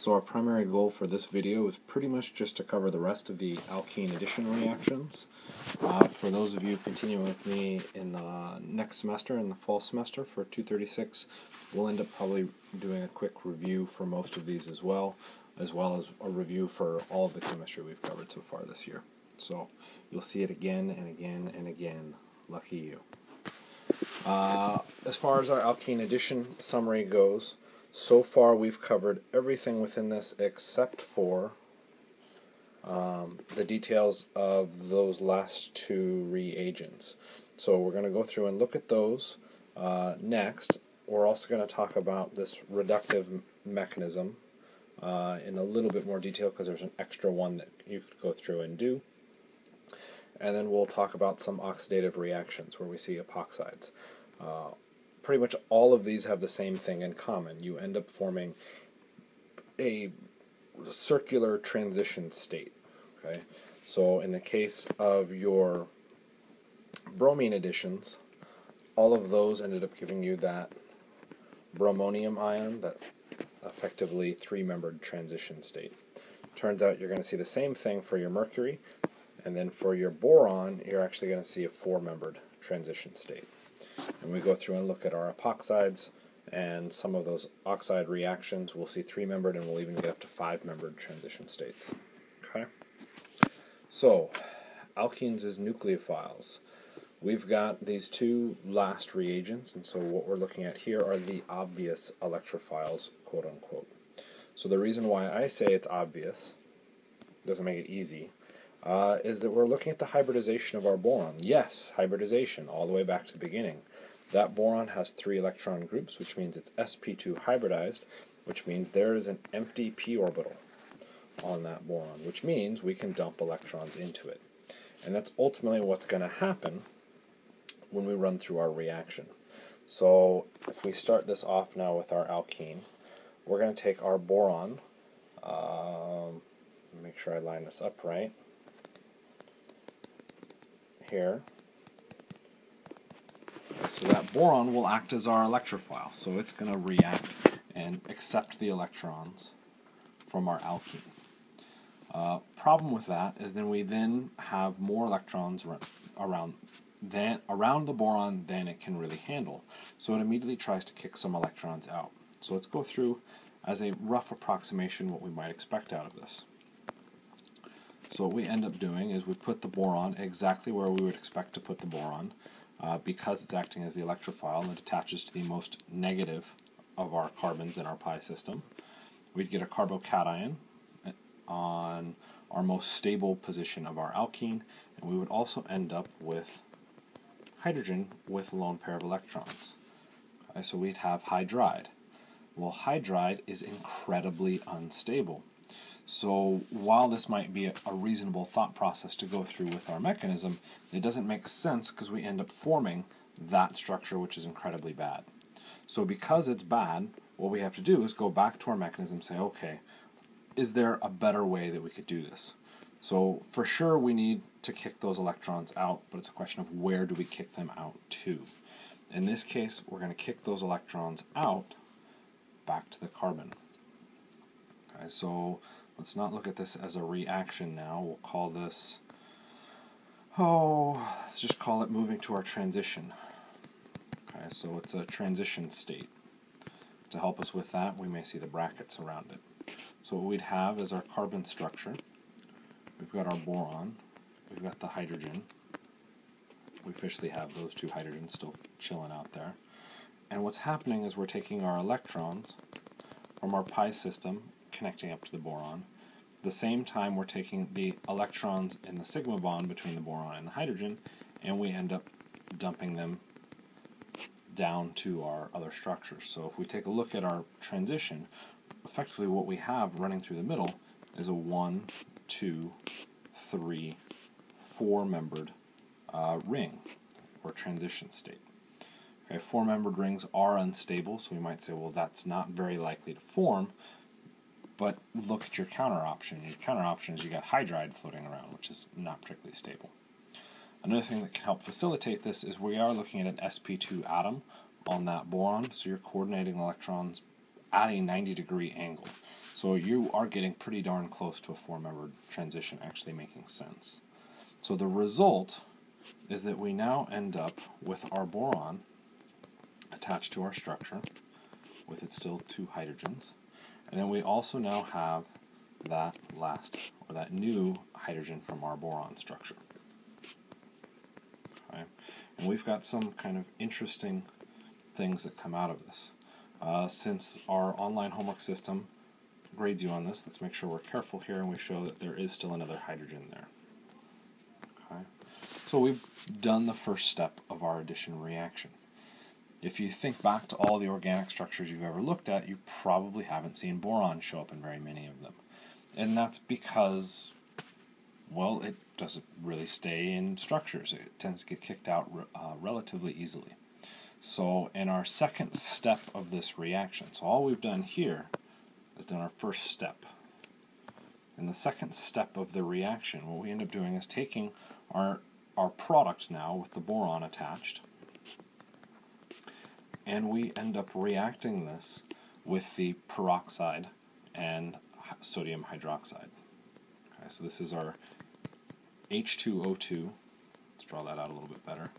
So our primary goal for this video is pretty much just to cover the rest of the alkene addition reactions. For those of you continuing with me in the next semester, in the fall semester for 236, we'll end up probably doing a quick review for most of these as well as a review for all of the chemistry we've covered so far this year. So you'll see it again and again and again. Lucky you. As far as our alkene addition summary goes, so far we've covered everything within this except for the details of those last two reagents. So we're going to go through and look at those next. We're also going to talk about this reductive mechanism in a little bit more detail because there's an extra one that you could go through and do. And then we'll talk about some oxidative reactions where we see epoxides. Pretty much all of these have the same thing in common. You end up forming a circular transition state. Okay? So in the case of your bromine additions, all of those ended up giving you that bromonium ion, that effectively three-membered transition state. Turns out you're going to see the same thing for your mercury, and then for your boron, you're actually going to see a four-membered transition state. And we go through and look at our epoxides, and some of those oxide reactions, we'll see three-membered, and we'll even get up to five-membered transition states. Okay? So, alkenes as nucleophiles. We've got these two last reagents, and so what we're looking at here are the obvious electrophiles, quote-unquote. So the reason why I say it's obvious, doesn't make it easy, is that we're looking at the hybridization of our boron. Yes, hybridization, all the way back to the beginning. That boron has 3 electron groups, which means it's sp2 hybridized, which means there is an empty p orbital on that boron, which means we can dump electrons into it. And that's ultimately what's going to happen when we run through our reaction. So if we start this off now with our alkene, we're going to take our boron, make sure I line this up right, here. So that boron will act as our electrophile, so it's going to react and accept the electrons from our alkene. Problem with that is then we have more electrons around the boron than it can really handle. So it immediately tries to kick some electrons out. So let's go through as a rough approximation what we might expect out of this. So what we end up doing is we put the boron exactly where we would expect to put the boron because it's acting as the electrophile and it attaches to the most negative of our carbons in our pi system. We'd get a carbocation on our most stable position of our alkene, and we would also end up with hydrogen with a lone pair of electrons. Okay, so we'd have hydride. Well, hydride is incredibly unstable. So while this might be a reasonable thought process to go through with our mechanism, it doesn't make sense because we end up forming that structure, which is incredibly bad. So because it's bad, what we have to do is go back to our mechanism and say, okay, is there a better way that we could do this? So for sure we need to kick those electrons out, but it's a question of where do we kick them out to. In this case, we're going to kick those electrons out back to the carbon. Okay, so let's not look at this as a reaction now. We'll call this, let's just call it moving to our transition. Okay, so it's a transition state. To help us with that, we may see the brackets around it. So what we'd have is our carbon structure. We've got our boron. We've got the hydrogen. We officially have those two hydrogens still chilling out there. And what's happening is we're taking our electrons from our pi system, connecting up to the boron. At the same time, we're taking the electrons in the sigma bond between the boron and the hydrogen, and we end up dumping them down to our other structures. So if we take a look at our transition, effectively what we have running through the middle is a 1, 2, 3, 4-membered ring, or transition state. Okay, 4-membered rings are unstable, so we might say, well, that's not very likely to form, but look at your counter option. Your counter option is you got hydride floating around, which is not particularly stable. Another thing that can help facilitate this is we are looking at an sp2 atom on that boron, so you're coordinating electrons at a 90-degree angle. So you are getting pretty darn close to a four-membered transition actually making sense. So the result is that we now end up with our boron attached to our structure with its still two hydrogens. And then we also now have that last, or that new hydrogen from our boron structure. Okay. And we've got some kind of interesting things that come out of this. Since our online homework system grades you on this, let's make sure we're careful here and we show that there is still another hydrogen there. Okay. So we've done the first step of our addition reaction. If you think back to all the organic structures you've ever looked at, you probably haven't seen boron show up in very many of them. And that's because, well, it doesn't really stay in structures. It tends to get kicked out relatively easily. So in our second step of this reaction, so all we've done here is done our first step. In the second step of the reaction, what we end up doing is taking our product now with the boron attached, and we end up reacting this with the peroxide and sodium hydroxide. Okay, so this is our H2O2. Let's draw that out a little bit better.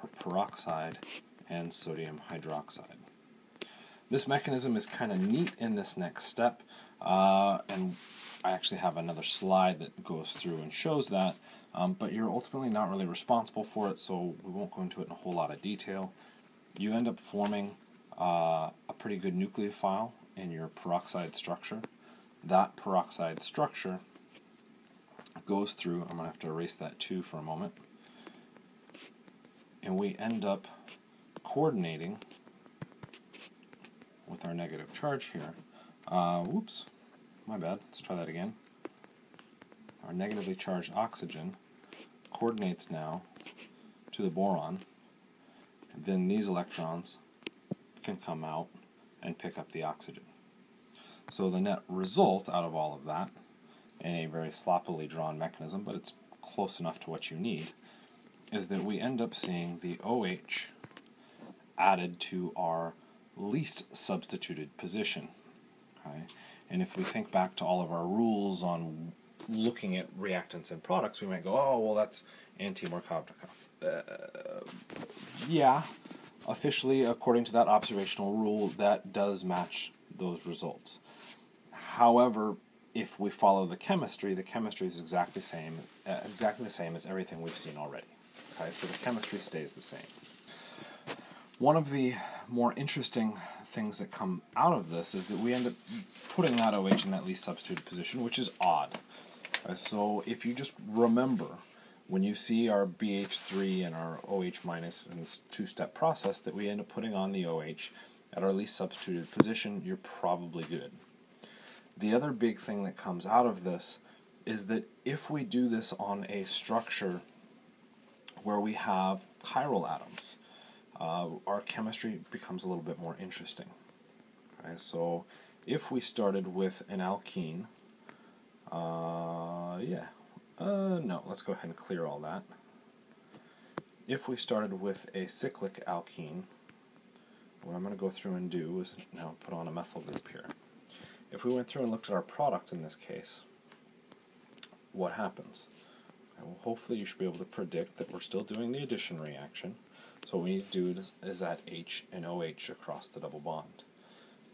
Our peroxide and sodium hydroxide. This mechanism is kind of neat in this next step, and I actually have another slide that goes through and shows that, but you're ultimately not really responsible for it, so we won't go into it in a whole lot of detail. You end up forming a pretty good nucleophile in your peroxide structure. That peroxide structure goes through, I'm going to have to erase that 2 for a moment, and we end up coordinating with our negative charge here. Whoops, my bad, let's try that again. Our negatively charged oxygen coordinates now to the boron, and then these electrons can come out and pick up the oxygen. So the net result out of all of that, in a very sloppily drawn mechanism, but it's close enough to what you need, is that we end up seeing the OH added to our least substituted position. Okay? And if we think back to all of our rules on looking at reactants and products, we might go, oh, well, that's anti-Markovnikov. Yeah, officially, according to that observational rule, that does match those results. However, if we follow the chemistry is exactly the same as everything we've seen already. Okay, so the chemistry stays the same. One of the more interesting things that come out of this is that we end up putting that OH in that least substituted position, which is odd. So if you just remember, when you see our BH3 and our OH minus in this two-step process, that we end up putting on the OH at our least substituted position, you're probably good. The other big thing that comes out of this is that if we do this on a structure where we have chiral atoms, our chemistry becomes a little bit more interesting. Okay, so if we started with an alkene, no, let's go ahead and clear all that. If we started with a cyclic alkene, what I'm going to go through and do is now put on a methyl group here. If we went through and looked at our product in this case, what happens? Well, hopefully you should be able to predict that we're still doing the addition reaction. So what we need to do is add H and OH across the double bond.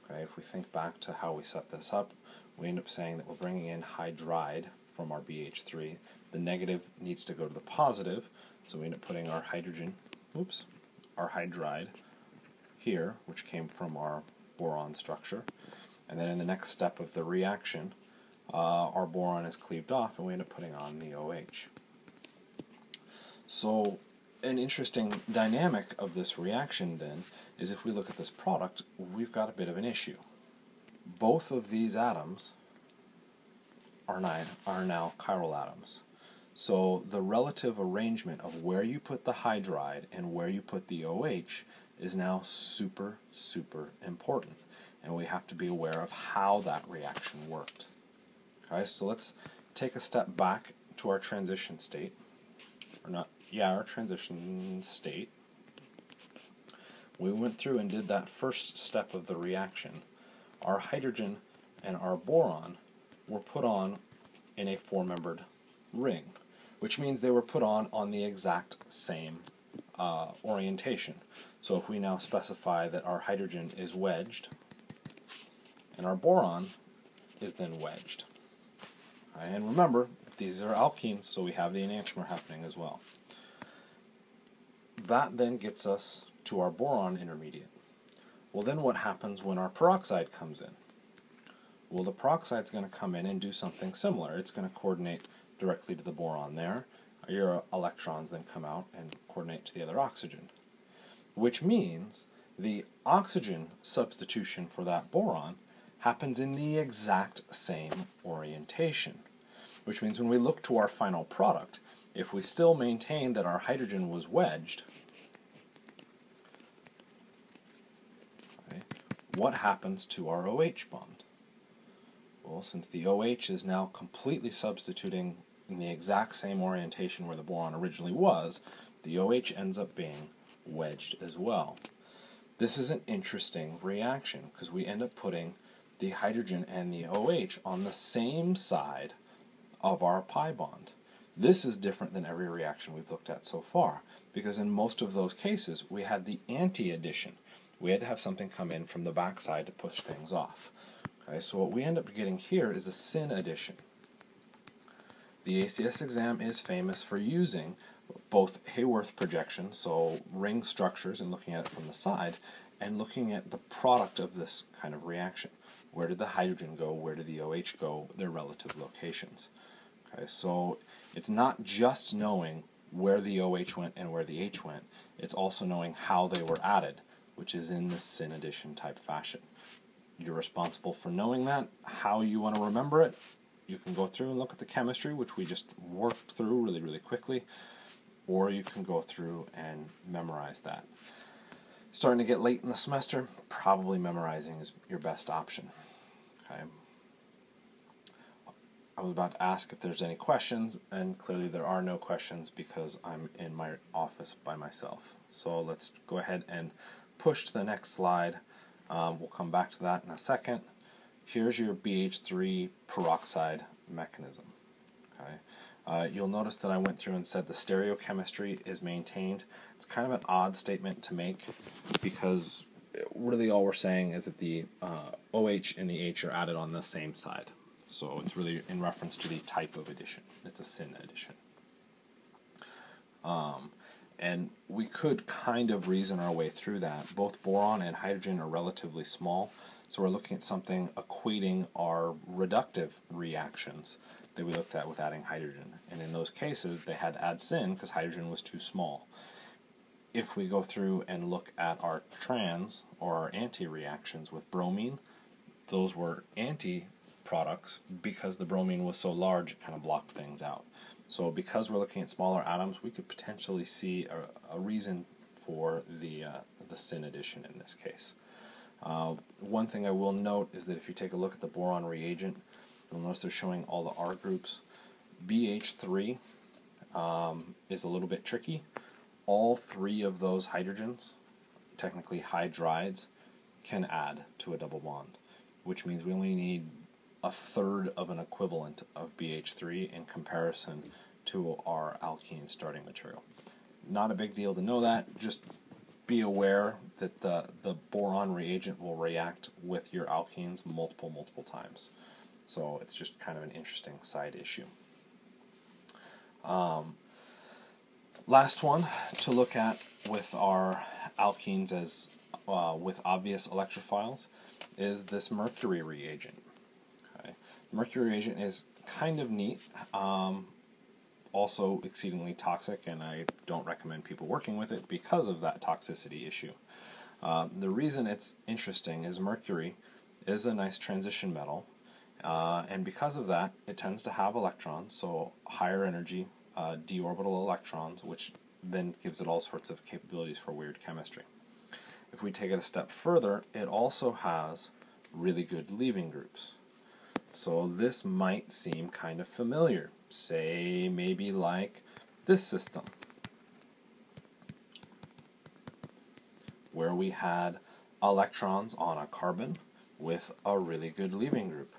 Okay, if we think back to how we set this up, we end up saying that we're bringing in hydride from our BH3. The negative needs to go to the positive, so we end up putting our hydrogen, our hydride here, which came from our boron structure. And then in the next step of the reaction, our boron is cleaved off, and we end up putting on the OH. So an interesting dynamic of this reaction, then, is if we look at this product, we've got a bit of an issue. Both of these atoms are now chiral atoms. So the relative arrangement of where you put the hydride and where you put the OH is now super, super important. And we have to be aware of how that reaction worked. Okay, so let's take a step back to our transition state. Our transition state. we went through and did that first step of the reaction, our hydrogen and our boron were put on in a four-membered ring, which means they were put on the exact same orientation. So if we now specify that our hydrogen is wedged and our boron is then wedged. And remember, these are alkenes, so we have the enantiomer happening as well. That then gets us to our boron intermediate. Well, then what happens when our peroxide comes in? Well, the peroxide is going to come in and do something similar. It's going to coordinate directly to the boron there. Your electrons then come out and coordinate to the other oxygen, which means the oxygen substitution for that boron happens in the exact same orientation, which means when we look to our final product, if we still maintain that our hydrogen was wedged, okay, what happens to our OH bond? Well, since the OH is now completely substituting in the exact same orientation where the boron originally was, the OH ends up being wedged as well. This is an interesting reaction because we end up putting the hydrogen and the OH on the same side of our pi bond. This is different than every reaction we've looked at so far, because in most of those cases we had the anti-addition. We had to have something come in from the backside to push things off. Okay, so what we end up getting here is a syn addition. The ACS exam is famous for using both Hayworth projections, so ring structures and looking at it from the side, and looking at the product of this kind of reaction. Where did the hydrogen go? Where did the OH go? Their relative locations. Okay, so it's not just knowing where the OH went and where the H went, it's also knowing how they were added, which is in the syn addition type fashion. You're responsible for knowing that. How you want to remember it, you can go through and look at the chemistry, which we just worked through really, really quickly, or you can go through and memorize that. Starting to get late in the semester, probably memorizing is your best option. Okay. I was about to ask if there's any questions, and clearly there are no questions because I'm in my office by myself. So let's go ahead and push to the next slide. We'll come back to that in a second. Here's your BH3 peroxide mechanism. Okay. You'll notice that I went through and said the stereochemistry is maintained. It's kind of an odd statement to make because really all we're saying is that the OH and the H are added on the same side. So it's really in reference to the type of addition. It's a syn addition. And we could kind of reason our way through that. Both boron and hydrogen are relatively small, so we're looking at something equating our reductive reactions that we looked at with adding hydrogen. And in those cases, they had to add syn because hydrogen was too small. If we go through and look at our trans or our anti-reactions with bromine, those were anti-products because the bromine was so large it kind of blocked things out. So because we're looking at smaller atoms, we could potentially see a reason for the syn addition in this case. One thing I will note is that if you take a look at the boron reagent, you'll notice they're showing all the R groups. BH3 is a little bit tricky. All three of those hydrogens, technically hydrides, can add to a double bond, which means we only need a third of an equivalent of BH3 in comparison to our alkene starting material. Not a big deal to know that, just be aware that the boron reagent will react with your alkenes multiple times. So it's just kind of an interesting side issue. Last one to look at with our alkenes as with obvious electrophiles is this mercury reagent. Okay. The mercury reagent is kind of neat, also exceedingly toxic, and I don't recommend people working with it because of that toxicity issue. The reason it's interesting is mercury is a nice transition metal, and because of that it tends to have electrons, so higher energy d orbital electrons, which then gives it all sorts of capabilities for weird chemistry. If we take it a step further, it also has really good leaving groups. So this might seem kind of familiar. Say maybe like this system. where we had electrons on a carbon with a really good leaving group.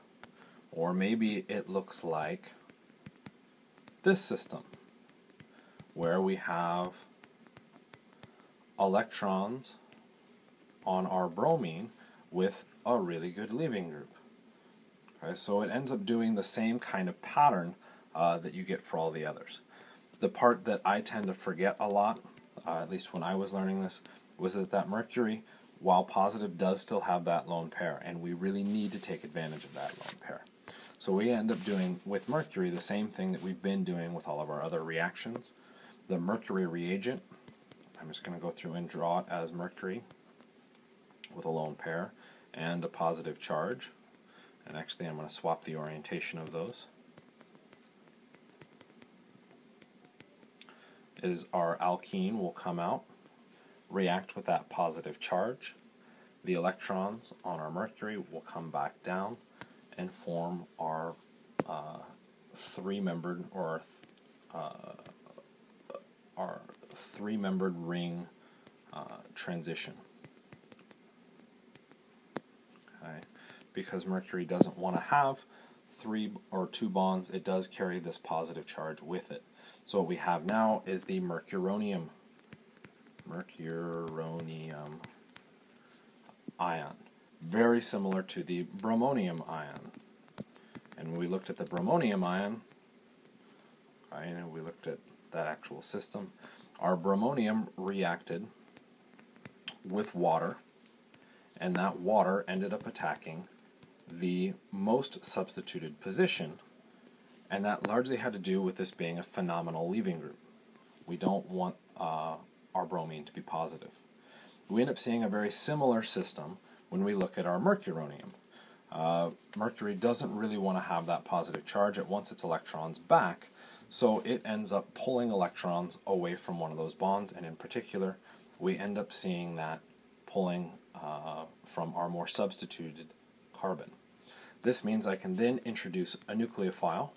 Or maybe it looks like this system, where we have electrons on our bromine with a really good leaving group. Okay, so it ends up doing the same kind of pattern that you get for all the others. The part that I tend to forget a lot, at least when I was learning this, was that mercury, while positive, does still have that lone pair, and we really need to take advantage of that lone pair. So we end up doing with mercury the same thing that we've been doing with all of our other reactions. The mercury reagent, I'm just going to go through and draw it as mercury with a lone pair and a positive charge. And actually I'm going to swap the orientation of those. Is our alkene will come out, react with that positive charge. The electrons on our mercury will come back down and form our three-membered ring transition. Okay. Because mercury doesn't want to have 3 or 2 bonds, it does carry this positive charge with it. So what we have now is the mercuronium ion, very similar to the bromonium ion. And when we looked at the bromonium ion, right, and we looked at that actual system, our bromonium reacted with water, and that water ended up attacking the most substituted position, and that largely had to do with this being a phenomenal leaving group. We don't want our bromine to be positive. We end up seeing a very similar system when we look at our mercuronium. Mercury doesn't really want to have that positive charge. It wants its electrons back, so it ends up pulling electrons away from one of those bonds, and in particular we end up seeing that pulling from our more substituted carbon. This means I can then introduce a nucleophile,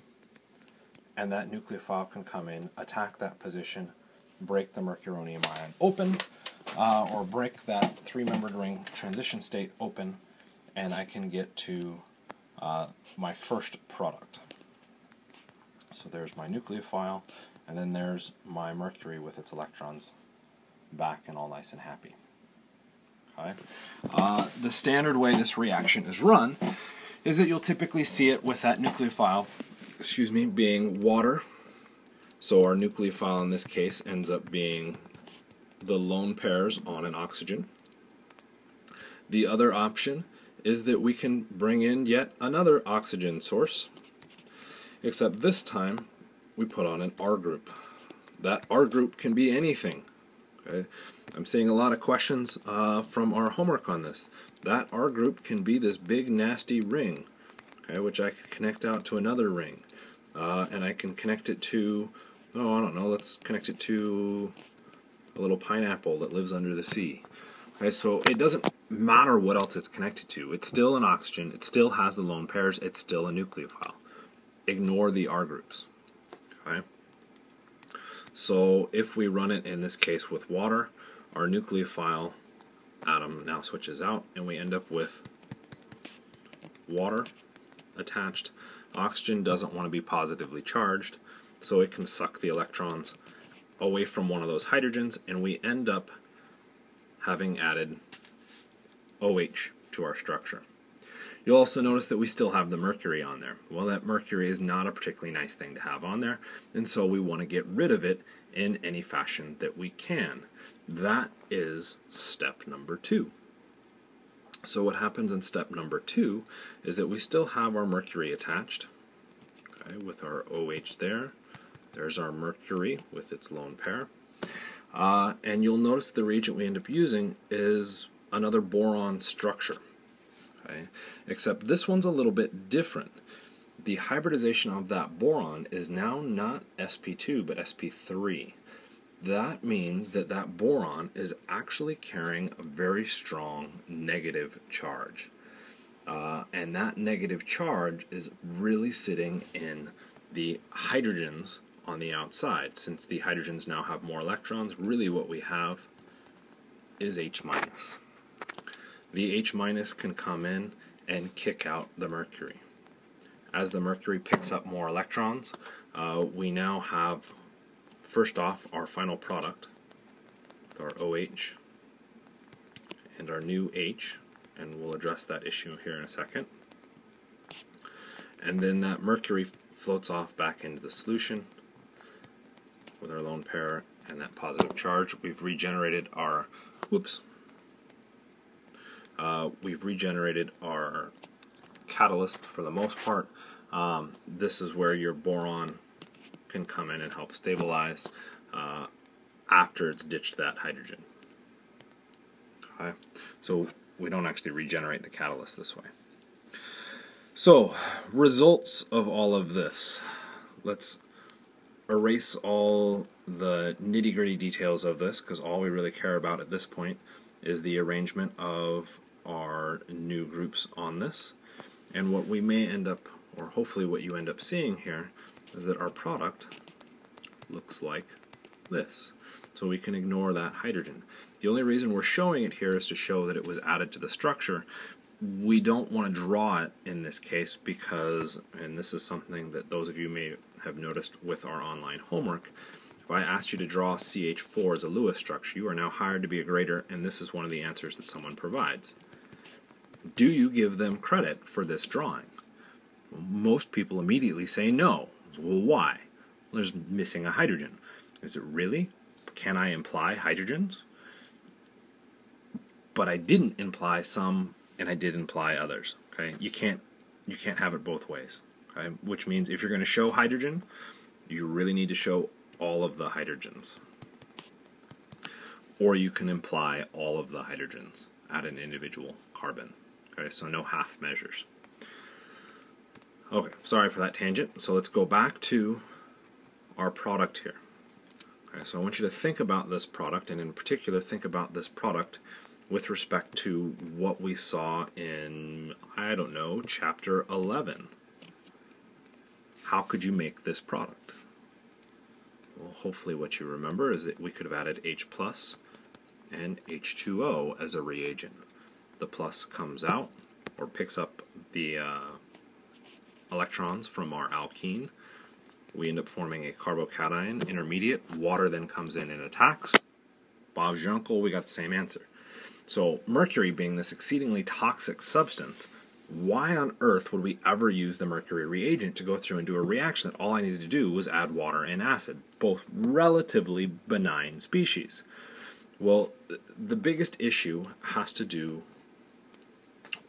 and that nucleophile can come in, attack that position, break the mercuronium ion open, or break that 3-membered ring transition state open, and I can get to my first product. So there's my nucleophile, and then there's my mercury with its electrons back and all nice and happy. Okay. The standard way this reaction is run is that you'll typically see it with that nucleophile, being water. So our nucleophile in this case ends up being the lone pairs on an oxygen. The other option is that we can bring in yet another oxygen source, except this time we put on an R group. That R group can be anything. Okay? I'm seeing a lot of questions from our homework on this. That R group can be this big nasty ring, okay, which I can connect out to another ring. And I can connect it to, oh, I don't know, let's connect it to a little pineapple that lives under the sea. Okay, so it doesn't matter what else it's connected to. It's still an oxygen, it still has the lone pairs, it's still a nucleophile. Ignore the R groups. Okay? So if we run it in this case with water, our nucleophile atom now switches out, and we end up with water attached. Oxygen doesn't want to be positively charged, so it can suck the electrons away from one of those hydrogens, and we end up having added OH to our structure. You'll also notice that we still have the mercury on there. Well, that mercury is not a particularly nice thing to have on there, and so we want to get rid of it in any fashion that we can. That is step number 2. So what happens in step number 2 is that we still have our mercury attached, okay, with our OH there. There's our mercury with its lone pair. And you'll notice the reagent we end up using is another boron structure. Okay? Except this one's a little bit different. The hybridization of that boron is now not sp2 but sp3. That means that that boron is actually carrying a very strong negative charge. And that negative charge is really sitting in the hydrogens on the outside. Since the hydrogens now have more electrons, really what we have is H minus. The H minus can come in and kick out the mercury. As the mercury picks up more electrons, we now have, first off, our final product, our OH, and our new H, and we'll address that issue here in a second. And then that mercury floats off back into the solution with our lone pair and that positive charge. We've regenerated our, catalyst for the most part. This is where your boron can come in and help stabilize after it's ditched that hydrogen. Okay, so we don't actually regenerate the catalyst this way. So, results of all of this. Let's erase all the nitty-gritty details of this, because all we really care about at this point is the arrangement of our new groups on this. And what we may end up, or hopefully what you end up seeing here, is that our product looks like this. So we can ignore that hydrogen. The only reason we're showing it here is to show that it was added to the structure. We don't want to draw it in this case because, and this is something that those of you may have noticed with our online homework, if I asked you to draw CH4 as a Lewis structure, you are now hired to be a grader, and this is one of the answers that someone provides. Do you give them credit for this drawing? Well, most people immediately say no. Well, why? Well, there's missing a hydrogen. Is it really? Can I imply hydrogens? But I didn't imply some, and I did imply others. Okay, you can't have it both ways. Okay, which means if you're going to show hydrogen, you really need to show all of the hydrogens, or you can imply all of the hydrogens at an individual carbon. Okay, so no half measures. Okay, sorry for that tangent. So let's go back to our product here. Okay, so I want you to think about this product, and in particular think about this product with respect to what we saw in, I don't know, chapter 11. How could you make this product? Well, hopefully what you remember is that we could have added H plus and H2O as a reagent. The plus comes out, or picks up the electrons from our alkene. We end up forming a carbocation intermediate. Water then comes in and attacks. Bob's your uncle, we got the same answer. So mercury being this exceedingly toxic substance, why on earth would we ever use the mercury reagent to go through and do a reaction that all I needed to do was add water and acid, both relatively benign species? Well, the biggest issue has to do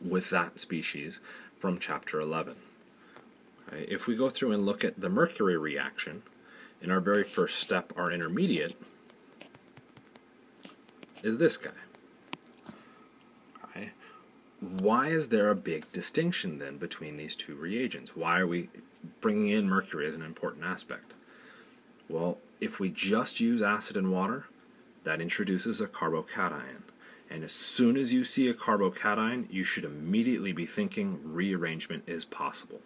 with that species from chapter 11. Okay, if we go through and look at the mercury reaction, in our very first step, our intermediate is this guy. Okay. Why is there a big distinction then between these two reagents? Why are we bringing in mercury as an important aspect? Well, if we just use acid and water, that introduces a carbocation. And as soon as you see a carbocation, you should immediately be thinking rearrangement is possible.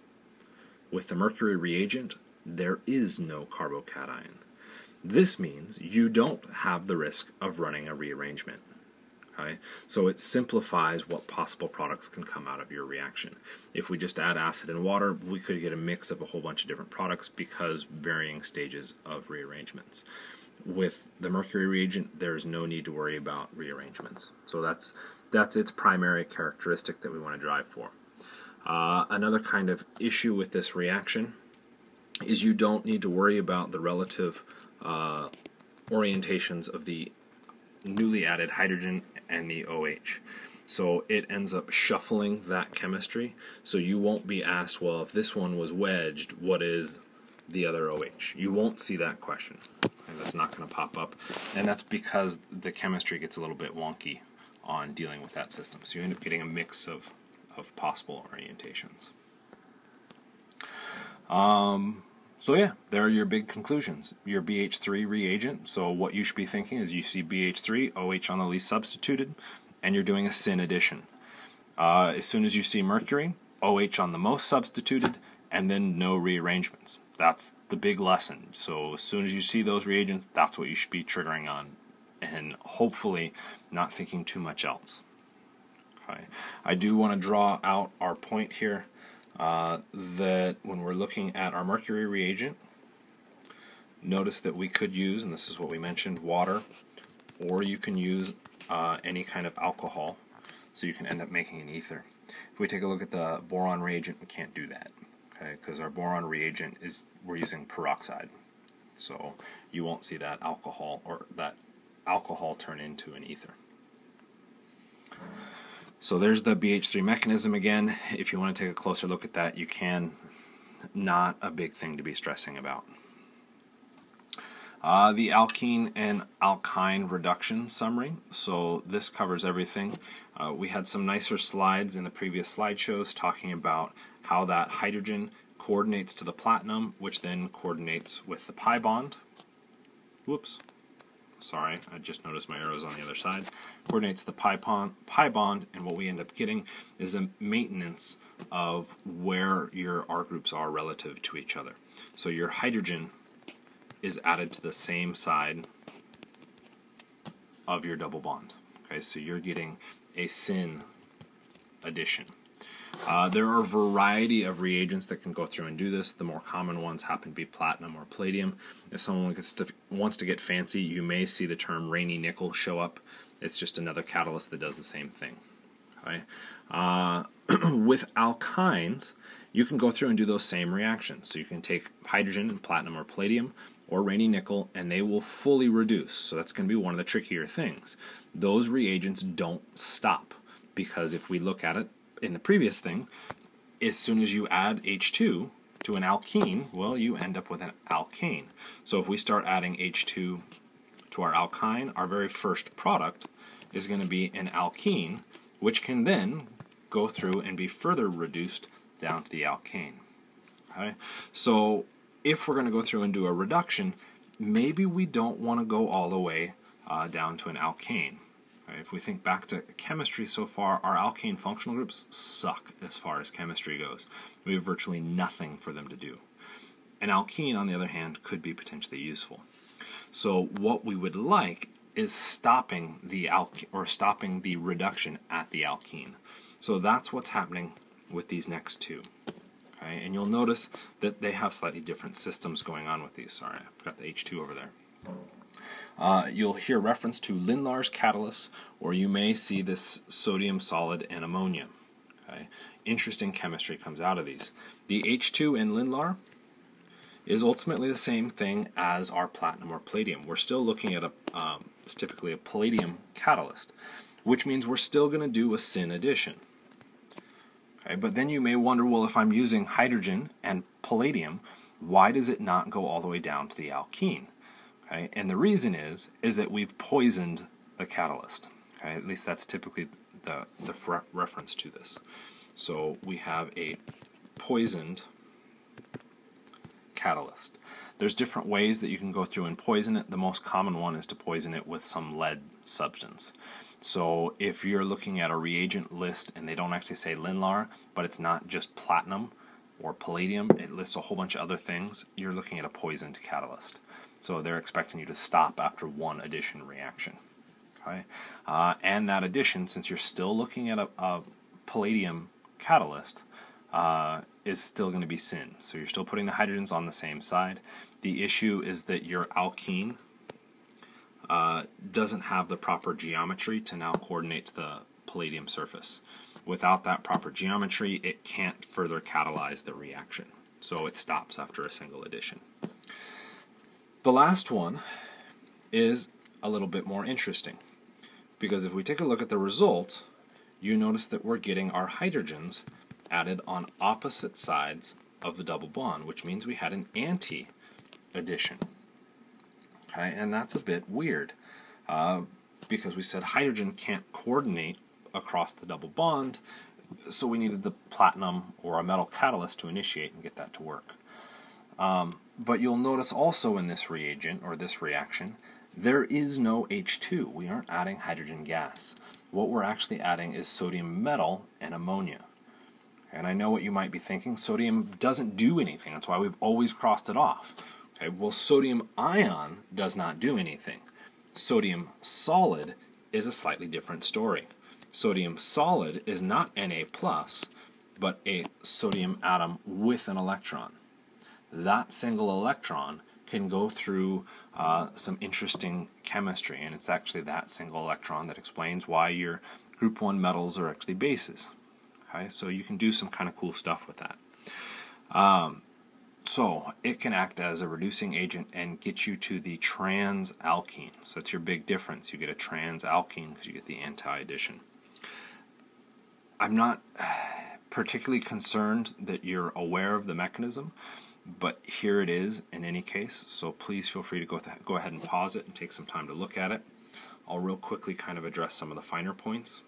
With the mercury reagent, there is no carbocation. This means you don't have the risk of running a rearrangement. Okay? So it simplifies what possible products can come out of your reaction. If we just add acid and water, we could get a mix of a whole bunch of different products because varying stages of rearrangements. With the mercury reagent, there's no need to worry about rearrangements. So that's its primary characteristic that we want to drive for. Another kind of issue with this reaction is you don't need to worry about the relative orientations of the newly added hydrogen and the OH. So it ends up shuffling that chemistry, so you won't be asked, well, if this one was wedged, what is the other OH? You won't see that question. And that's not going to pop up, and that's because the chemistry gets a little bit wonky on dealing with that system. So you end up getting a mix of possible orientations. So yeah, there are your big conclusions. Your BH3 reagent, so what you should be thinking is you see BH3, OH on the least substituted, and you're doing a syn addition. As soon as you see mercury, OH on the most substituted, and then no rearrangements. That's the big lesson. So as soon as you see those reagents, that's what you should be triggering on and hopefully not thinking too much else. Okay. I do want to draw out our point here that when we're looking at our mercury reagent, notice that we could use, and this is what we mentioned, water, or you can use any kind of alcohol, so you can end up making an ether. If we take a look at the boron reagent, we can't do that, okay, because our boron reagent we're using peroxide, so you won't see that alcohol turn into an ether. So there's the BH3 mechanism again. If you want to take a closer look at that, you can. Not a big thing to be stressing about. The alkene and alkyne reduction summary. So this covers everything. We had some nicer slides in the previous slideshows talking about how that hydrogen coordinates to the platinum, which then coordinates with the pi bond. Whoops. Sorry, I just noticed my arrows on the other side. Coordinates the pi bond, and what we end up getting is a maintenance of where your R groups are relative to each other. So your hydrogen is added to the same side of your double bond. Okay, so you're getting a syn addition. There are a variety of reagents that can go through and do this. The more common ones happen to be platinum or palladium. If someone wants to get fancy, you may see the term rainy nickel show up. It's just another catalyst that does the same thing. Okay? With alkynes, you can go through and do those same reactions. So you can take hydrogen and platinum or palladium or rainy nickel, and they will fully reduce. So that's going to be one of the trickier things. Those reagents don't stop, because if we look at it in the previous thing, as soon as you add H2 to an alkene, well, you end up with an alkane. So if we start adding H2 to our alkyne, our very first product is going to be an alkene, which can then go through and be further reduced down to the alkane. Okay? So if we're going to go through and do a reduction, maybe we don't want to go all the way down to an alkane. If we think back to chemistry so far, our alkane functional groups suck as far as chemistry goes. We have virtually nothing for them to do. An alkene, on the other hand, could be potentially useful. So what we would like is stopping the reduction at the alkene. So that's what's happening with these next two. Okay? And you'll notice that they have slightly different systems going on with these. Sorry, I've got the H2 over there. You'll hear reference to Lindlar's catalyst, or you may see this sodium solid and ammonia. Okay? Interesting chemistry comes out of these. The H2 in Lindlar is ultimately the same thing as our platinum or palladium. We're still looking at it's typically a palladium catalyst, which means we're still going to do a syn addition. Okay? But then you may wonder, well, if I'm using hydrogen and palladium, why does it not go all the way down to the alkene? Okay, and the reason is that we've poisoned the catalyst. Okay, at least that's typically the reference to this. So we have a poisoned catalyst. There's different ways that you can go through and poison it. The most common one is to poison it with some lead substance. So if you're looking at a reagent list and they don't actually say Lindlar, but it's not just platinum or palladium, it lists a whole bunch of other things, you're looking at a poisoned catalyst. So they're expecting you to stop after one addition reaction. Okay? And that addition, since you're still looking at a palladium catalyst, is still going to be syn. So you're still putting the hydrogens on the same side. The issue is that your alkene doesn't have the proper geometry to now coordinate to the palladium surface. Without that proper geometry, it can't further catalyze the reaction. So it stops after a single addition. The last one is a little bit more interesting, because if we take a look at the result, you notice that we're getting our hydrogens added on opposite sides of the double bond, which means we had an anti-addition. Okay, and that's a bit weird, because we said hydrogen can't coordinate across the double bond, so we needed the platinum or a metal catalyst to initiate and get that to work. But you'll notice also in this reagent, or this reaction, there is no H2. We aren't adding hydrogen gas. What we're actually adding is sodium metal and ammonia. And I know what you might be thinking, sodium doesn't do anything. That's why we've always crossed it off. Okay, well, sodium ion does not do anything. Sodium solid is a slightly different story. Sodium solid is not Na+, but a sodium atom with an electron. That single electron can go through some interesting chemistry, and it's actually that single electron that explains why your group 1 metals are actually bases. Okay, so you can do some kind of cool stuff with that. So it can act as a reducing agent and get you to the trans-alkene. So that's your big difference. You get a trans-alkene because you get the anti-addition. I'm not particularly concerned that you're aware of the mechanism, but here it is in any case, so please feel free to go ahead and pause it and take some time to look at it. I'll real quickly kind of address some of the finer points.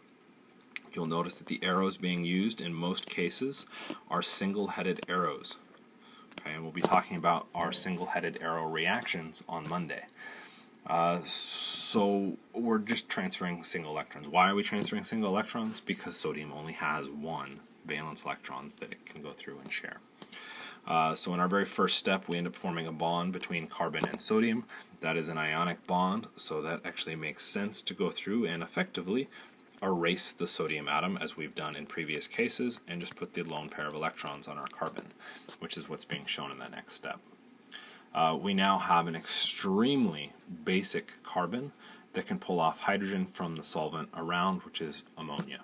You'll notice that the arrows being used in most cases are single-headed arrows. Okay, and we'll be talking about our single-headed arrow reactions on Monday. So we're just transferring single electrons. Why are we transferring single electrons? Because sodium only has one valence electrons that it can go through and share. So in our very first step, we end up forming a bond between carbon and sodium. That is an ionic bond, so that actually makes sense to go through and effectively erase the sodium atom, as we've done in previous cases, and just put the lone pair of electrons on our carbon, which is what's being shown in that next step. We now have an extremely basic carbon that can pull off hydrogen from the solvent around, which is ammonia.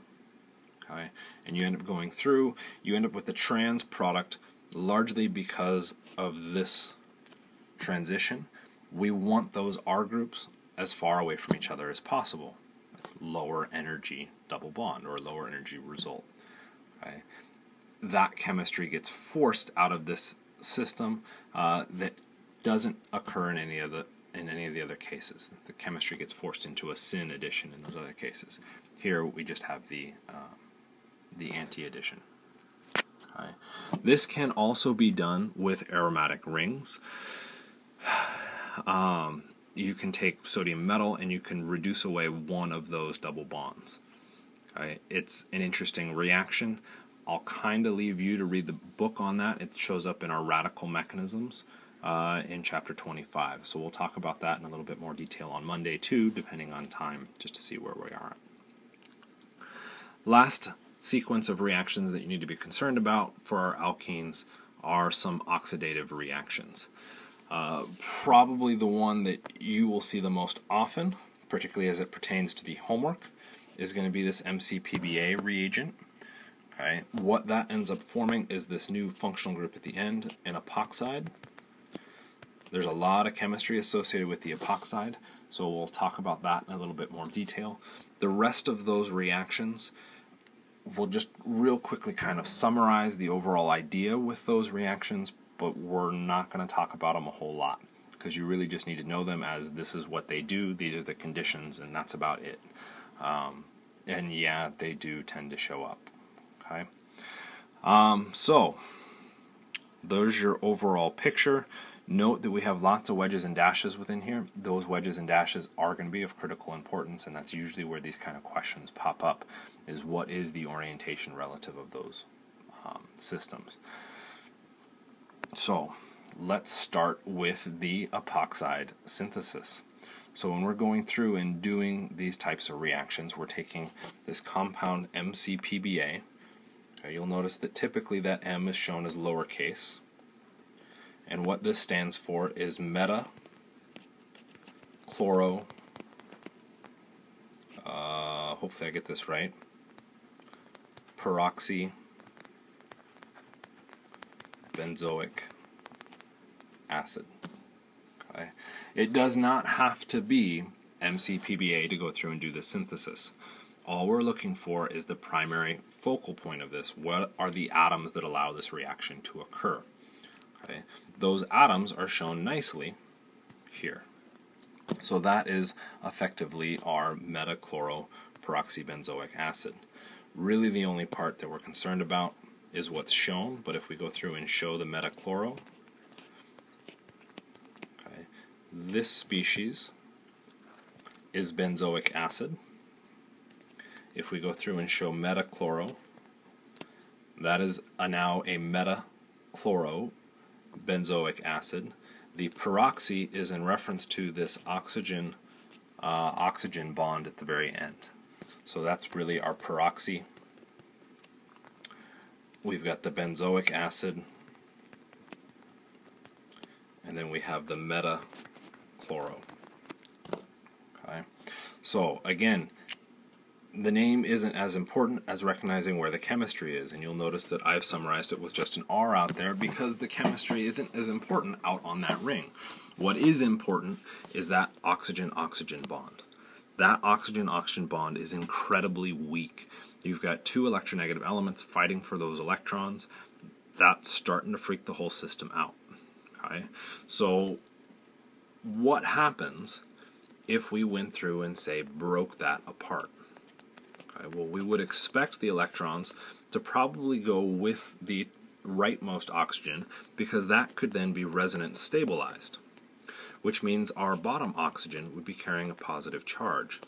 Okay? And you end up going through, you end up with the trans product largely because of this transition. We want those R groups as far away from each other as possible. It's lower energy double bond or lower energy result. Okay? That chemistry gets forced out of this system that doesn't occur in any of the other cases. The chemistry gets forced into a syn addition in those other cases. Here we just have the anti-addition. Okay. This can also be done with aromatic rings. You can take sodium metal and you can reduce away one of those double bonds. Okay. It's an interesting reaction. I'll kind of leave you to read the book on that. It shows up in our radical mechanisms in chapter 25. So we'll talk about that in a little bit more detail on Monday too, depending on time, just to see where we are at. Last sequence of reactions that you need to be concerned about for our alkenes are some oxidative reactions. Probably the one that you will see the most often, particularly as it pertains to the homework, is going to be this MCPBA reagent. Okay. What that ends up forming is this new functional group at the end, an epoxide. There's a lot of chemistry associated with the epoxide, so we'll talk about that in a little bit more detail. The rest of those reactions, we'll just real quickly kind of summarize the overall idea with those reactions, but we're not going to talk about them a whole lot, because you really just need to know them as this is what they do, these are the conditions, and that's about it. And yeah, they do tend to show up. Okay. So there's your overall picture. Note that we have lots of wedges and dashes within here. Those wedges and dashes are going to be of critical importance, and that's usually where these kind of questions pop up, is what is the orientation relative of those systems. So let's start with the epoxide synthesis. So when we're going through and doing these types of reactions, we're taking this compound MCPBA. Okay, you'll notice that typically that M is shown as lowercase. And what this stands for is meta-chloro, hopefully I get this right, peroxy benzoic acid. Okay. It does not have to be MCPBA to go through and do the synthesis. All we're looking for is the primary focal point of this. What are the atoms that allow this reaction to occur? Okay. Those atoms are shown nicely here. So that is effectively our meta-chloro-peroxybenzoic acid. Really the only part that we're concerned about is what's shown, but if we go through and show the meta-chloro, okay, this species is benzoic acid. If we go through and show meta-chloro, that is now a meta-chloro benzoic acid. The peroxy is in reference to this oxygen oxygen bond at the very end. So that's really our peroxy. We've got the benzoic acid, and then we have the meta-chloro. Okay. So again, the name isn't as important as recognizing where the chemistry is, and you'll notice that I've summarized it with just an R out there because the chemistry isn't as important out on that ring. What is important is that oxygen-oxygen bond. That oxygen-oxygen bond is incredibly weak. You've got two electronegative elements fighting for those electrons. That's starting to freak the whole system out. Okay? So what happens if we went through and, say, broke that apart? Okay, well, we would expect the electrons to probably go with the rightmost oxygen because that could then be resonance stabilized, which means our bottom oxygen would be carrying a positive charge.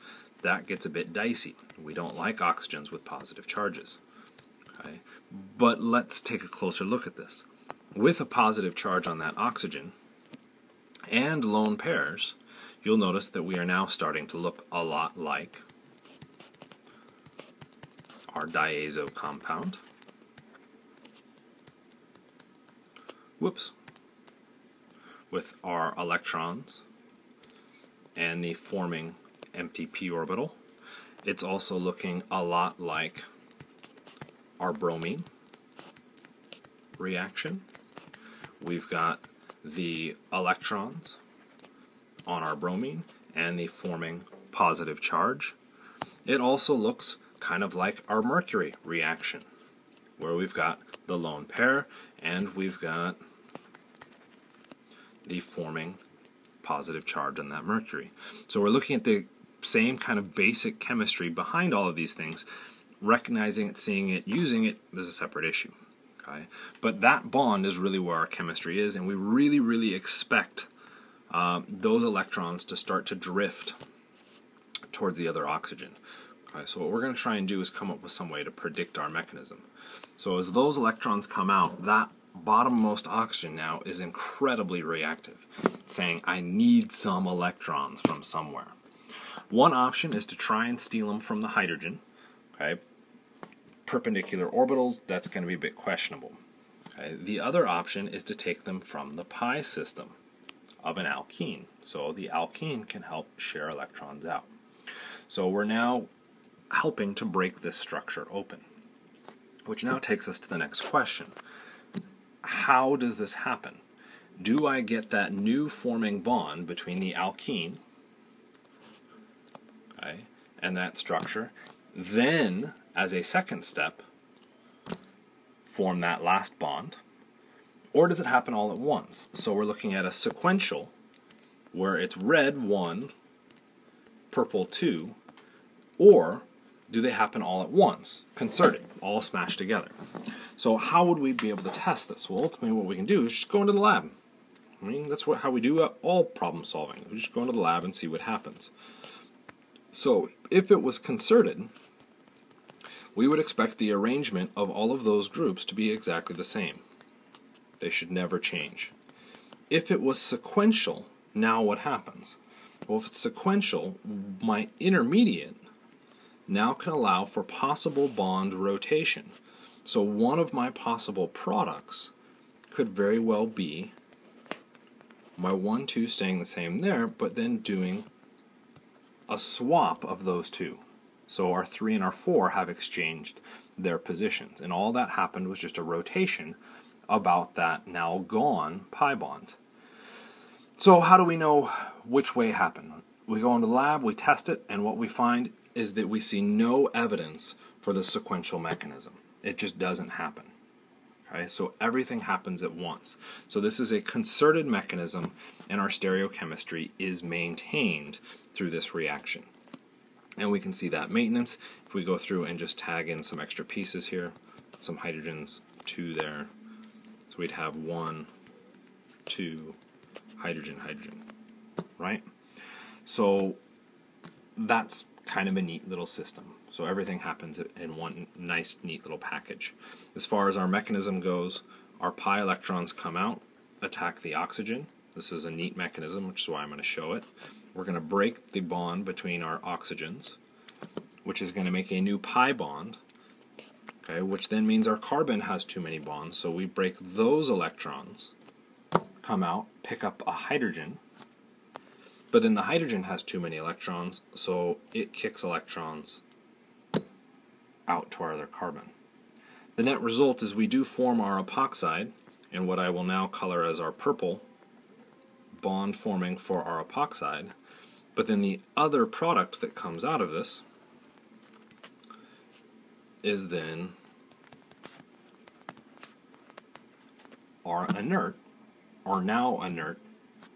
That gets a bit dicey. We don't like oxygens with positive charges. Okay? But let's take a closer look at this. With a positive charge on that oxygen and lone pairs, you'll notice that we are now starting to look a lot like our diazo compound. Whoops. With our electrons and the forming empty p orbital. It's also looking a lot like our bromine reaction. We've got the electrons on our bromine and the forming positive charge. It also looks kind of like our mercury reaction, where we've got the lone pair and we've got the forming positive charge on that mercury. So we're looking at the same kind of basic chemistry behind all of these things. Recognizing it, seeing it, using it is a separate issue. Okay? But that bond is really where our chemistry is, and we really, really expect those electrons to start to drift towards the other oxygen. Okay, so what we're going to try and do is come up with some way to predict our mechanism. So as those electrons come out, that bottommost oxygen now is incredibly reactive, saying, I need some electrons from somewhere. One option is to try and steal them from the hydrogen. Okay, perpendicular orbitals, that's going to be a bit questionable. Okay, the other option is to take them from the pi system of an alkene. So the alkene can help share electrons out. So we're now helping to break this structure open, which now takes us to the next question. How does this happen? Do I get that new forming bond between the alkene, okay, and that structure, then, as a second step, form that last bond? Or does it happen all at once? So we're looking at a sequential, where it's red 1, purple 2, or do they happen all at once, concerted, all smashed together? So how would we be able to test this? Well, ultimately what we can do is just go into the lab. I mean, that's how we do all problem solving. We just go into the lab and see what happens. So if it was concerted, we would expect the arrangement of all of those groups to be exactly the same. They should never change. If it was sequential, now what happens? Well, if it's sequential, my intermediate now can allow for possible bond rotation. So one of my possible products could very well be my 1, 2 staying the same there, but then doing a swap of those two. So our 3 and our 4 have exchanged their positions, and all that happened was just a rotation about that now gone pi bond. So how do we know which way it happened? We go into the lab, we test it, and what we find is that we see no evidence for the sequential mechanism. It just doesn't happen. Okay, so everything happens at once. So this is a concerted mechanism, and our stereochemistry is maintained through this reaction. And we can see that maintenance if we go through and just tag in some extra pieces here, some hydrogens, 2 there. So we'd have 1, 2, hydrogen, hydrogen, right? So that's kind of a neat little system. So everything happens in one nice, neat little package. As far as our mechanism goes, our pi electrons come out, attack the oxygen. This is a neat mechanism, which is why I'm going to show it. we're going to break the bond between our oxygens, which is going to make a new pi bond, okay, which then means our carbon has too many bonds, so we break those electrons, come out, pick up a hydrogen, but then the hydrogen has too many electrons, so it kicks electrons out to our other carbon. The net result is we do form our epoxide, and what I will now color as our purple bond forming for our epoxide, but then the other product that comes out of this is then our inert, or now inert,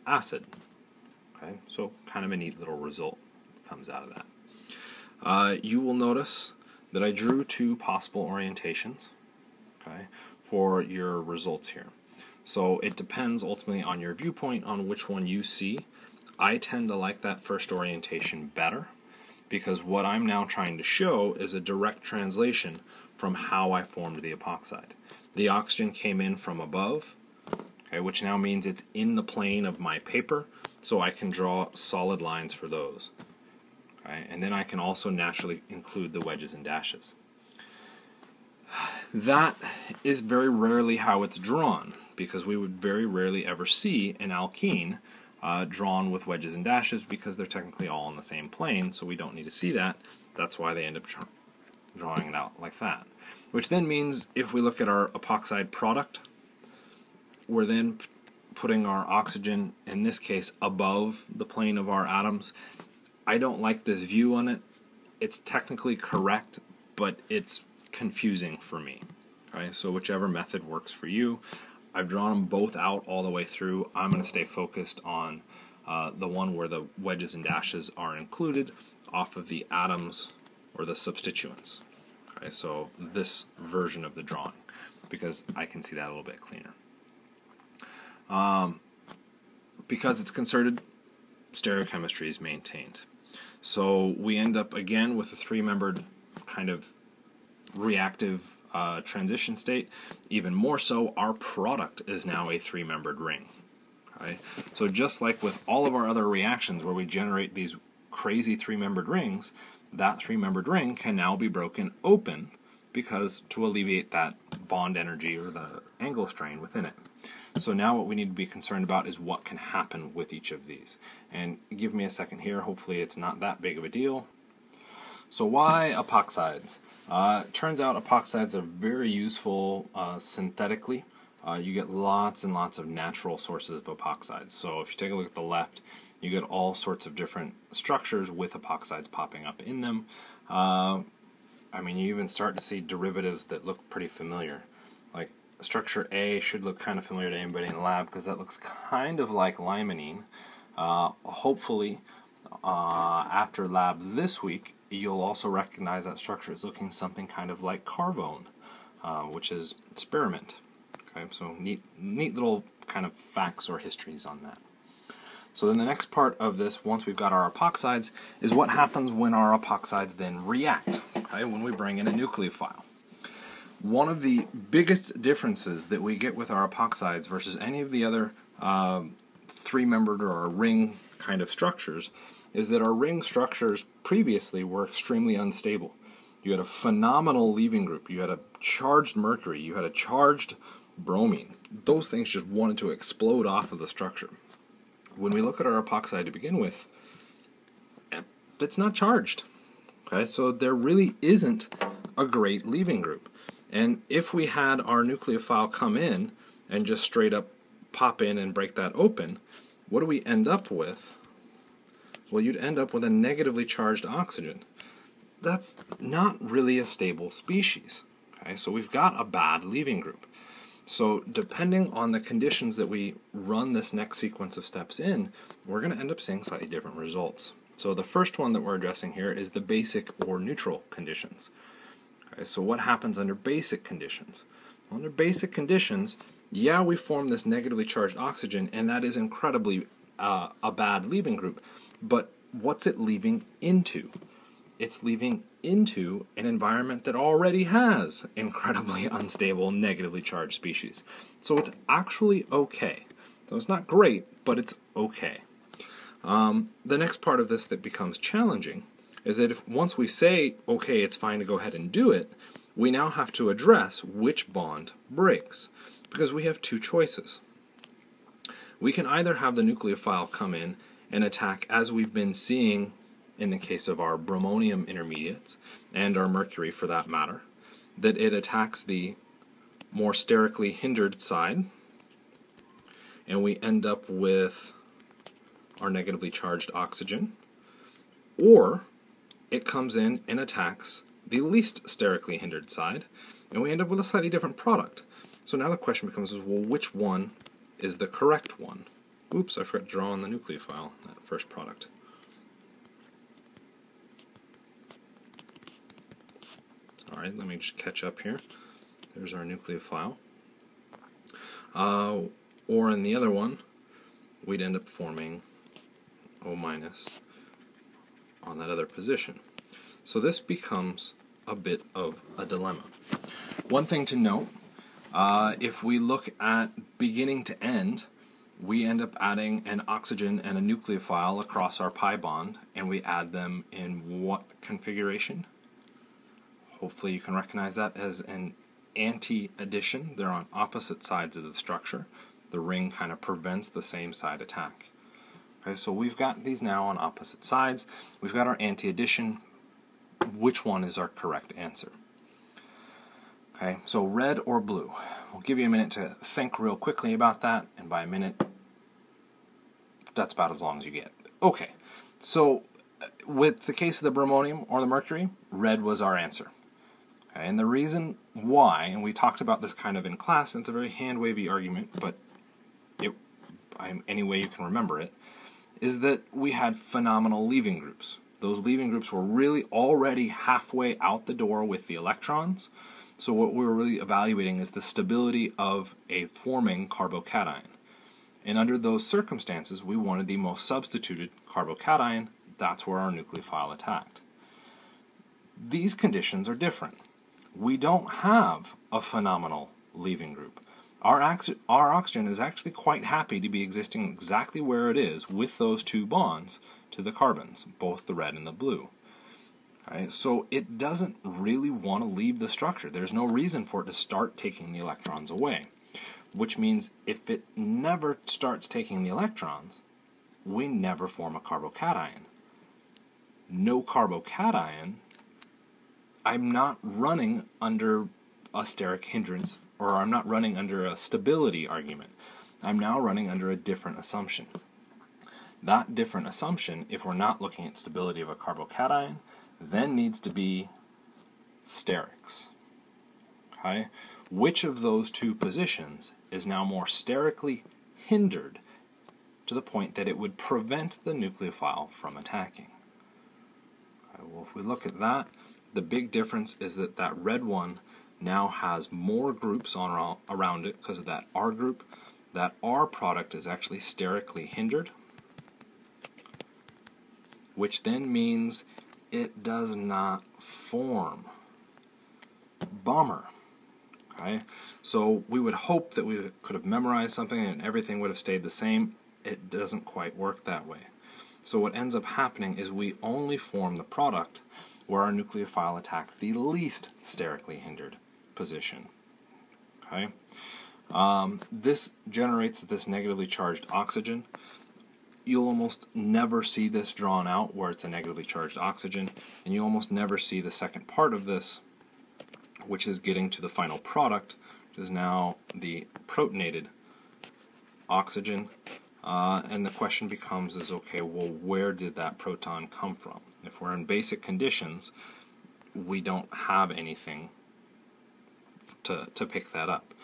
acid. Okay, so kind of a neat little result comes out of that. You will notice that I drew two possible orientations, okay, for your results here. So it depends ultimately on your viewpoint on which one you see. I tend to like that first orientation better because what I'm now trying to show is a direct translation from how I formed the epoxide. The oxygen came in from above, okay, which now means it's in the plane of my paper, so I can draw solid lines for those. Okay, and then I can also naturally include the wedges and dashes. That is very rarely how it's drawn, because we would very rarely ever see an alkene drawn with wedges and dashes because they're technically all on the same plane, so we don't need to see that. That's why they end up drawing it out like that. Which then means if we look at our epoxide product, we're then putting our oxygen, in this case, above the plane of our atoms. I don't like this view on it. It's technically correct, but it's confusing for me. Okay, so whichever method works for you. I've drawn them both out all the way through. I'm going to stay focused on the one where the wedges and dashes are included off of the atoms or the substituents. Okay, so this version of the drawing, because I can see that a little bit cleaner. Because it's concerted, stereochemistry is maintained. So we end up again with a three-membered kind of reactive transition state. Even more so, our product is now a three-membered ring. Okay? So just like with all of our other reactions where we generate these crazy three-membered rings, that three-membered ring can now be broken open because to alleviate that bond energy or the angle strain within it. So now what we need to be concerned about is what can happen with each of these. And give me a second here, hopefully it's not that big of a deal. So why epoxides? Turns out epoxides are very useful synthetically. You get lots and lots of natural sources of epoxides. So if you take a look at the left, you get all sorts of different structures with epoxides popping up in them. I mean, you even start to see derivatives that look pretty familiar. Like structure A should look kind of familiar to anybody in the lab because that looks kind of like limonene. Hopefully, after lab this week, you'll also recognize that structure is looking something kind of like carvone, which is spearmint. Okay, so neat little kind of facts or histories on that. So then the next part of this, once we've got our epoxides, is what happens when our epoxides then react, okay, when we bring in a nucleophile. One of the biggest differences that we get with our epoxides versus any of the other three-membered or ring kind of structures is that our ring structures previously were extremely unstable. You had a phenomenal leaving group, you had a charged mercury, you had a charged bromine. Those things just wanted to explode off of the structure. When we look at our epoxide to begin with, it's not charged. Okay, so there really isn't a great leaving group. And if we had our nucleophile come in and just straight up pop in and break that open, what do we end up with? Well, you'd end up with a negatively charged oxygen. That's not really a stable species. Okay, so we've got a bad leaving group. So depending on the conditions that we run this next sequence of steps in, we're going to end up seeing slightly different results. So the first one that we're addressing here is the basic or neutral conditions. Okay, so what happens under basic conditions? Well, under basic conditions, yeah, we form this negatively charged oxygen, and that is incredibly a bad leaving group. But what's it leaving into? It's leaving into an environment that already has incredibly unstable, negatively charged species. So it's actually okay. So it's not great, but it's okay. The next part of this that becomes challenging is that if once we say, okay, it's fine to go ahead and do it, we now have to address which bond breaks, because we have two choices. We can either have the nucleophile come in and attack, as we've been seeing in the case of our bromonium intermediates, and our mercury for that matter, that it attacks the more sterically hindered side, and we end up with our negatively charged oxygen, or it comes in and attacks the least sterically hindered side, and we end up with a slightly different product. So now the question becomes, well, which one is the correct one? Oops, I forgot to draw on the nucleophile, that first product. Alright, let me just catch up here. There's our nucleophile. Or in the other one, we'd end up forming O- on that other position. So this becomes a bit of a dilemma. One thing to note, if we look at beginning to end, we end up adding an oxygen and a nucleophile across our pi bond, and we add them in what configuration? Hopefully you can recognize that as an anti-addition. They're on opposite sides of the structure. The ring kind of prevents the same side attack. Okay, so we've got these now on opposite sides. We've got our anti-addition. Which one is our correct answer? Okay, so red or blue? We'll give you a minute to think real quickly about that, and by a minute, that's about as long as you get. Okay, so with the case of the bromonium or the mercury, red was our answer. Okay, and the reason why, and we talked about this kind of in class, and it's a very hand-wavy argument, but any way you can remember it, is that we had phenomenal leaving groups. Those leaving groups were really already halfway out the door with the electrons, so what we were really evaluating is the stability of a forming carbocation. And under those circumstances, we wanted the most substituted carbocation. That's where our nucleophile attacked. These conditions are different. We don't have a phenomenal leaving group. Our oxygen is actually quite happy to be existing exactly where it is with those two bonds to the carbons, both the red and the blue. Okay, so it doesn't really want to leave the structure. There's no reason for it to start taking the electrons away, which means if it never starts taking the electrons, we never form a carbocation. No carbocation, I'm not running under a steric hindrance, or I'm not running under a stability argument. I'm now running under a different assumption. That different assumption, if we're not looking at stability of a carbocation, then needs to be sterics. Okay? Which of those two positions is now more sterically hindered to the point that it would prevent the nucleophile from attacking? Okay, well, if we look at that, the big difference is that that red one now has more groups around it because of that R group. That R product is actually sterically hindered, which then means it does not form. Bummer. Okay? So we would hope that we could have memorized something and everything would have stayed the same. It doesn't quite work that way. So what ends up happening is we only form the product where our nucleophile attacked the least sterically hindered position. Okay? This generates this negatively charged oxygen. You'll almost never see this drawn out where it's a negatively charged oxygen, and you almost never see the second part of this, which is getting to the final product, which is now the protonated oxygen. And the question becomes okay, well, where did that proton come from? If we're in basic conditions, we don't have anything to pick that up.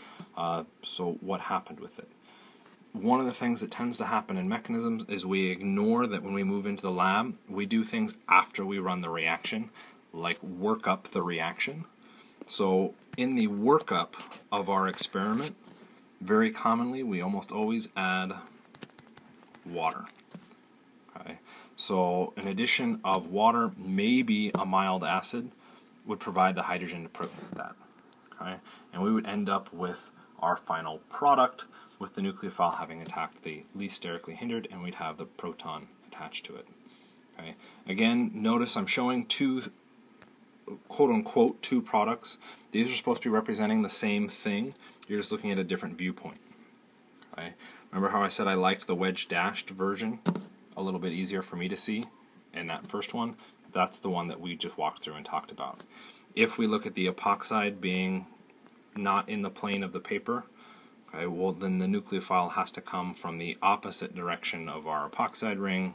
So what happened with it? One of the things that tends to happen in mechanisms is we ignore that when we move into the lab, we do things after we run the reaction, like work up the reaction. So in the workup of our experiment, very commonly we almost always add water. Okay? So an addition of water, maybe a mild acid, would provide the hydrogen to protonate that. Okay? And we would end up with our final product with the nucleophile having attacked the least sterically hindered, and we'd have the proton attack attached to it. Okay. Again, notice I'm showing two, quote-unquote, two products. These are supposed to be representing the same thing. You're just looking at a different viewpoint. Okay. Remember how I said I liked the wedge-dashed version? A little bit easier for me to see. And that first one, that's the one that we just walked through and talked about. If we look at the epoxide being not in the plane of the paper, okay, well then the nucleophile has to come from the opposite direction of our epoxide ring.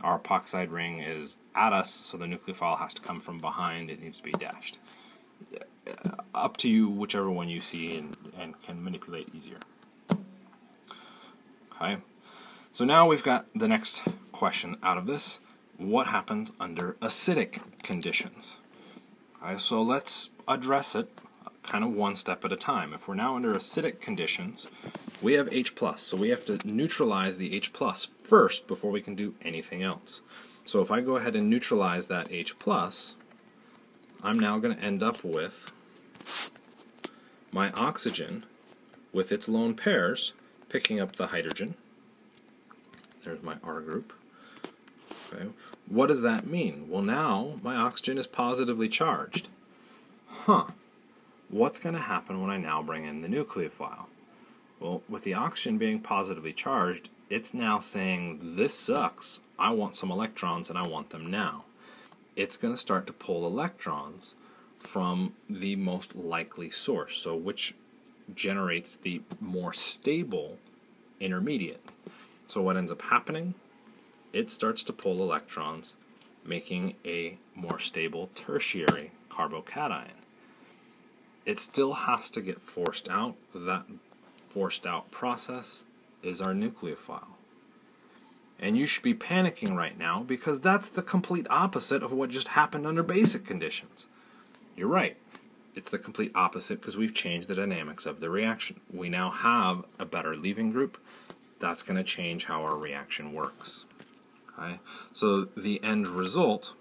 Our epoxide ring is at us, so the nucleophile has to come from behind. It needs to be dashed. Up to you, whichever one you see and can manipulate easier. Okay, so now we've got the next question out of this. What happens under acidic conditions? Okay, so let's address it kind of one step at a time. If we're now under acidic conditions, we have H+, so we have to neutralize the H+ first before we can do anything else. So if I go ahead and neutralize that H+, I'm now going to end up with my oxygen with its lone pairs picking up the hydrogen. There's my R group. Okay. What does that mean? Well, now my oxygen is positively charged. What's going to happen when I now bring in the nucleophile? Well, with the oxygen being positively charged, it's now saying, this sucks, I want some electrons and I want them now. It's going to start to pull electrons from the most likely source, so which generates the more stable intermediate. So what ends up happening? It starts to pull electrons, making a more stable tertiary carbocation. It still has to get forced out. That forced out process is our nucleophile. And you should be panicking right now because that's the complete opposite of what just happened under basic conditions. You're right. It's the complete opposite because we've changed the dynamics of the reaction. We now have a better leaving group. That's going to change how our reaction works. Okay? So the end result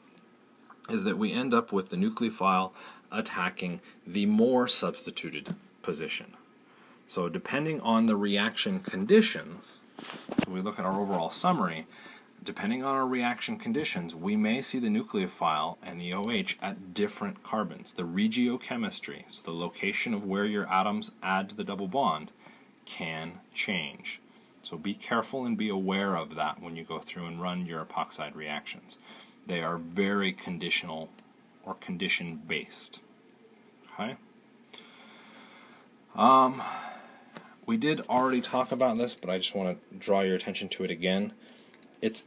is that we end up with the nucleophile attacking the more substituted position. So depending on the reaction conditions, so we look at our overall summary, depending on our reaction conditions, we may see the nucleophile and the OH at different carbons. The regiochemistry, so the location of where your atoms add to the double bond, can change. So be careful and be aware of that when you go through and run your epoxide reactions. They are very conditional or condition-based. Okay? We did already talk about this, but I just want to draw your attention to it again. It's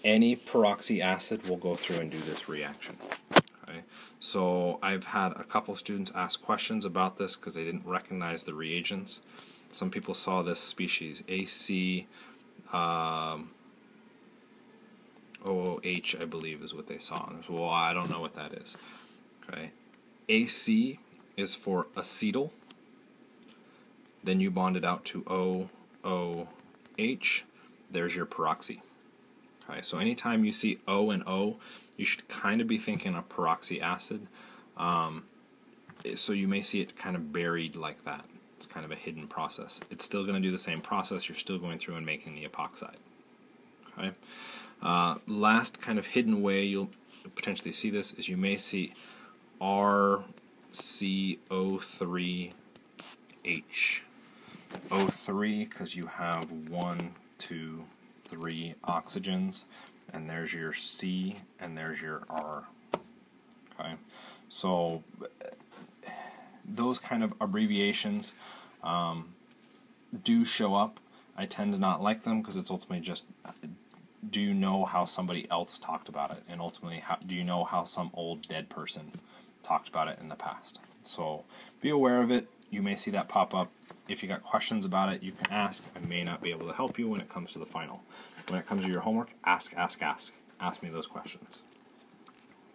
any peroxy acid will go through and do this reaction. Okay? So I've had a couple students ask questions about this because they didn't recognize the reagents. Some people saw this species, AC OOH, I believe is what they saw. And well, I don't know what that is. Okay. AC is for acetyl. Then you bond it out to OOH. There's your peroxy. Okay, so anytime you see O and O, you should kind of be thinking of peroxy acid. So you may see it kind of buried like that. It's kind of a hidden process. It's still going to do the same process. You're still going through and making the epoxide. Okay. Last kind of hidden way you'll potentially see this is you may see RCO3H. O3 because you have 1, 2, 3 oxygens, and there's your C and there's your R. Okay, so those kind of abbreviations do show up. I tend to not like them because it's ultimately just, do you know how somebody else talked about it, and ultimately do you know how some old dead person talked about it in the past. So be aware of it. You may see that pop up. If you got questions about it, you can ask. I may not be able to help you when it comes to the final. When it comes to your homework, ask. Ask me those questions.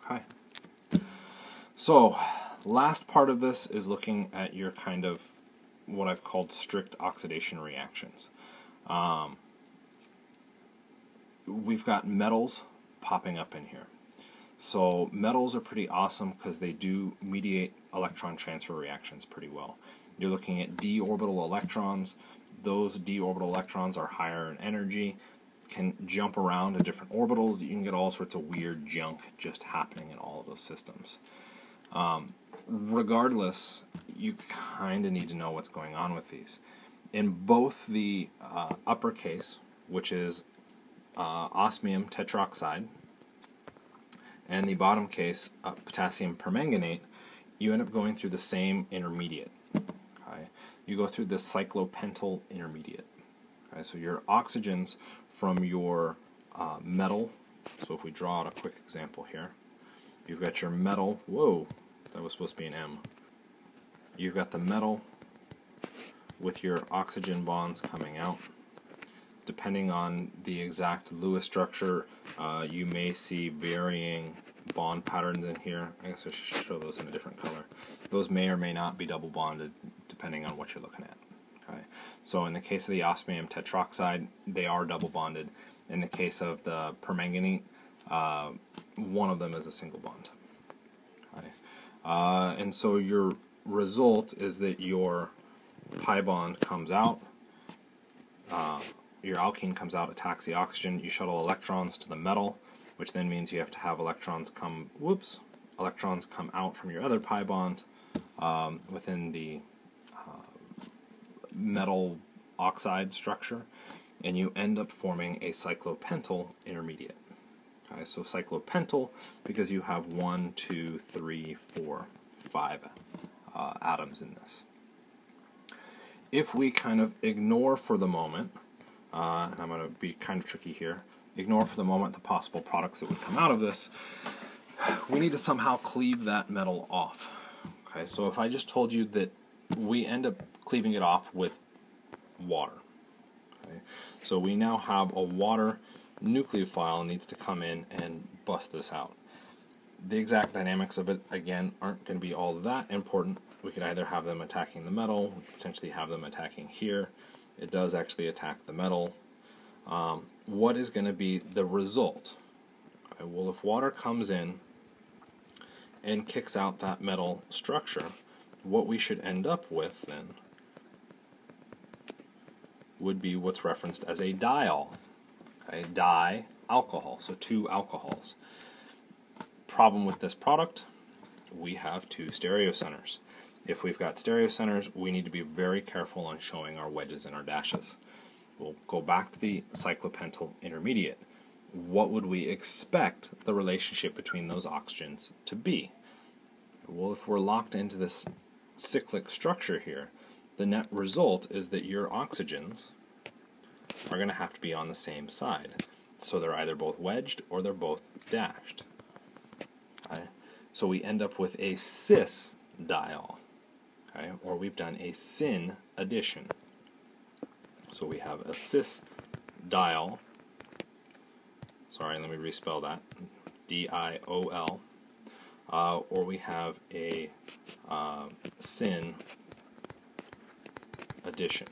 Okay. So, last part of this is looking at your kind of what I've called strict oxidation reactions. We've got metals popping up in here. So metals are pretty awesome because they do mediate electron transfer reactions pretty well. You're looking at d orbital electrons. Those d orbital electrons are higher in energy. can jump around to different orbitals. You can get all sorts of weird junk just happening in all of those systems. Regardless, you kind of need to know what's going on with these. In both the upper case, which is osmium tetroxide, and the bottom case, potassium permanganate, you end up going through the same intermediate. Okay? You go through this cyclopentyl intermediate. Okay? So your oxygens from your metal, so if we draw out a quick example here, you've got your metal, whoa, that was supposed to be an M. You've got the metal with your oxygen bonds coming out. Depending on the exact Lewis structure, you may see varying bond patterns in here. I guess I should show those in a different color. Those may or may not be double bonded depending on what you're looking at. Okay. So in the case of the osmium tetroxide, they are double bonded. In the case of the permanganate, one of them is a single bond. Okay. And so your result is that your pi bond comes out, your alkene comes out, attacks the oxygen, you shuttle electrons to the metal, which then means you have to have electrons come out from your other pi bond within the metal oxide structure, and you end up forming a cyclopentyl intermediate. Okay, so cyclopentyl because you have 1, 2, 3, 4, 5 atoms in this. If we kind of ignore for the moment, and I'm going to be kind of tricky here, ignore for the moment the possible products that would come out of this, we need to somehow cleave that metal off. Okay, so if I just told you that we end up cleaving it off with water. Okay, so we now have a water nucleophile needs to come in and bust this out. The exact dynamics of it, again, aren't going to be all that important. We could either have them attacking the metal, we could potentially have them attacking here. It does actually attack the metal. What is going to be the result? Okay, well, if water comes in and kicks out that metal structure, what we should end up with then would be what's referenced as a diol. Okay, di-alcohol, so 2 alcohols. Problem with this product, we have 2 stereocenters. If we've got stereocenters, we need to be very careful on showing our wedges and our dashes. We'll go back to the cyclopentyl intermediate. What would we expect the relationship between those oxygens to be? Well, if we're locked into this cyclic structure here, the net result is that your oxygens are going to have to be on the same side. So they're either both wedged or they're both dashed. Okay? So we end up with a cis diol. Okay? Or we've done a syn addition. So we have a cis diol. Sorry, let me respell that. D-I-O-L. Or we have a syn addition.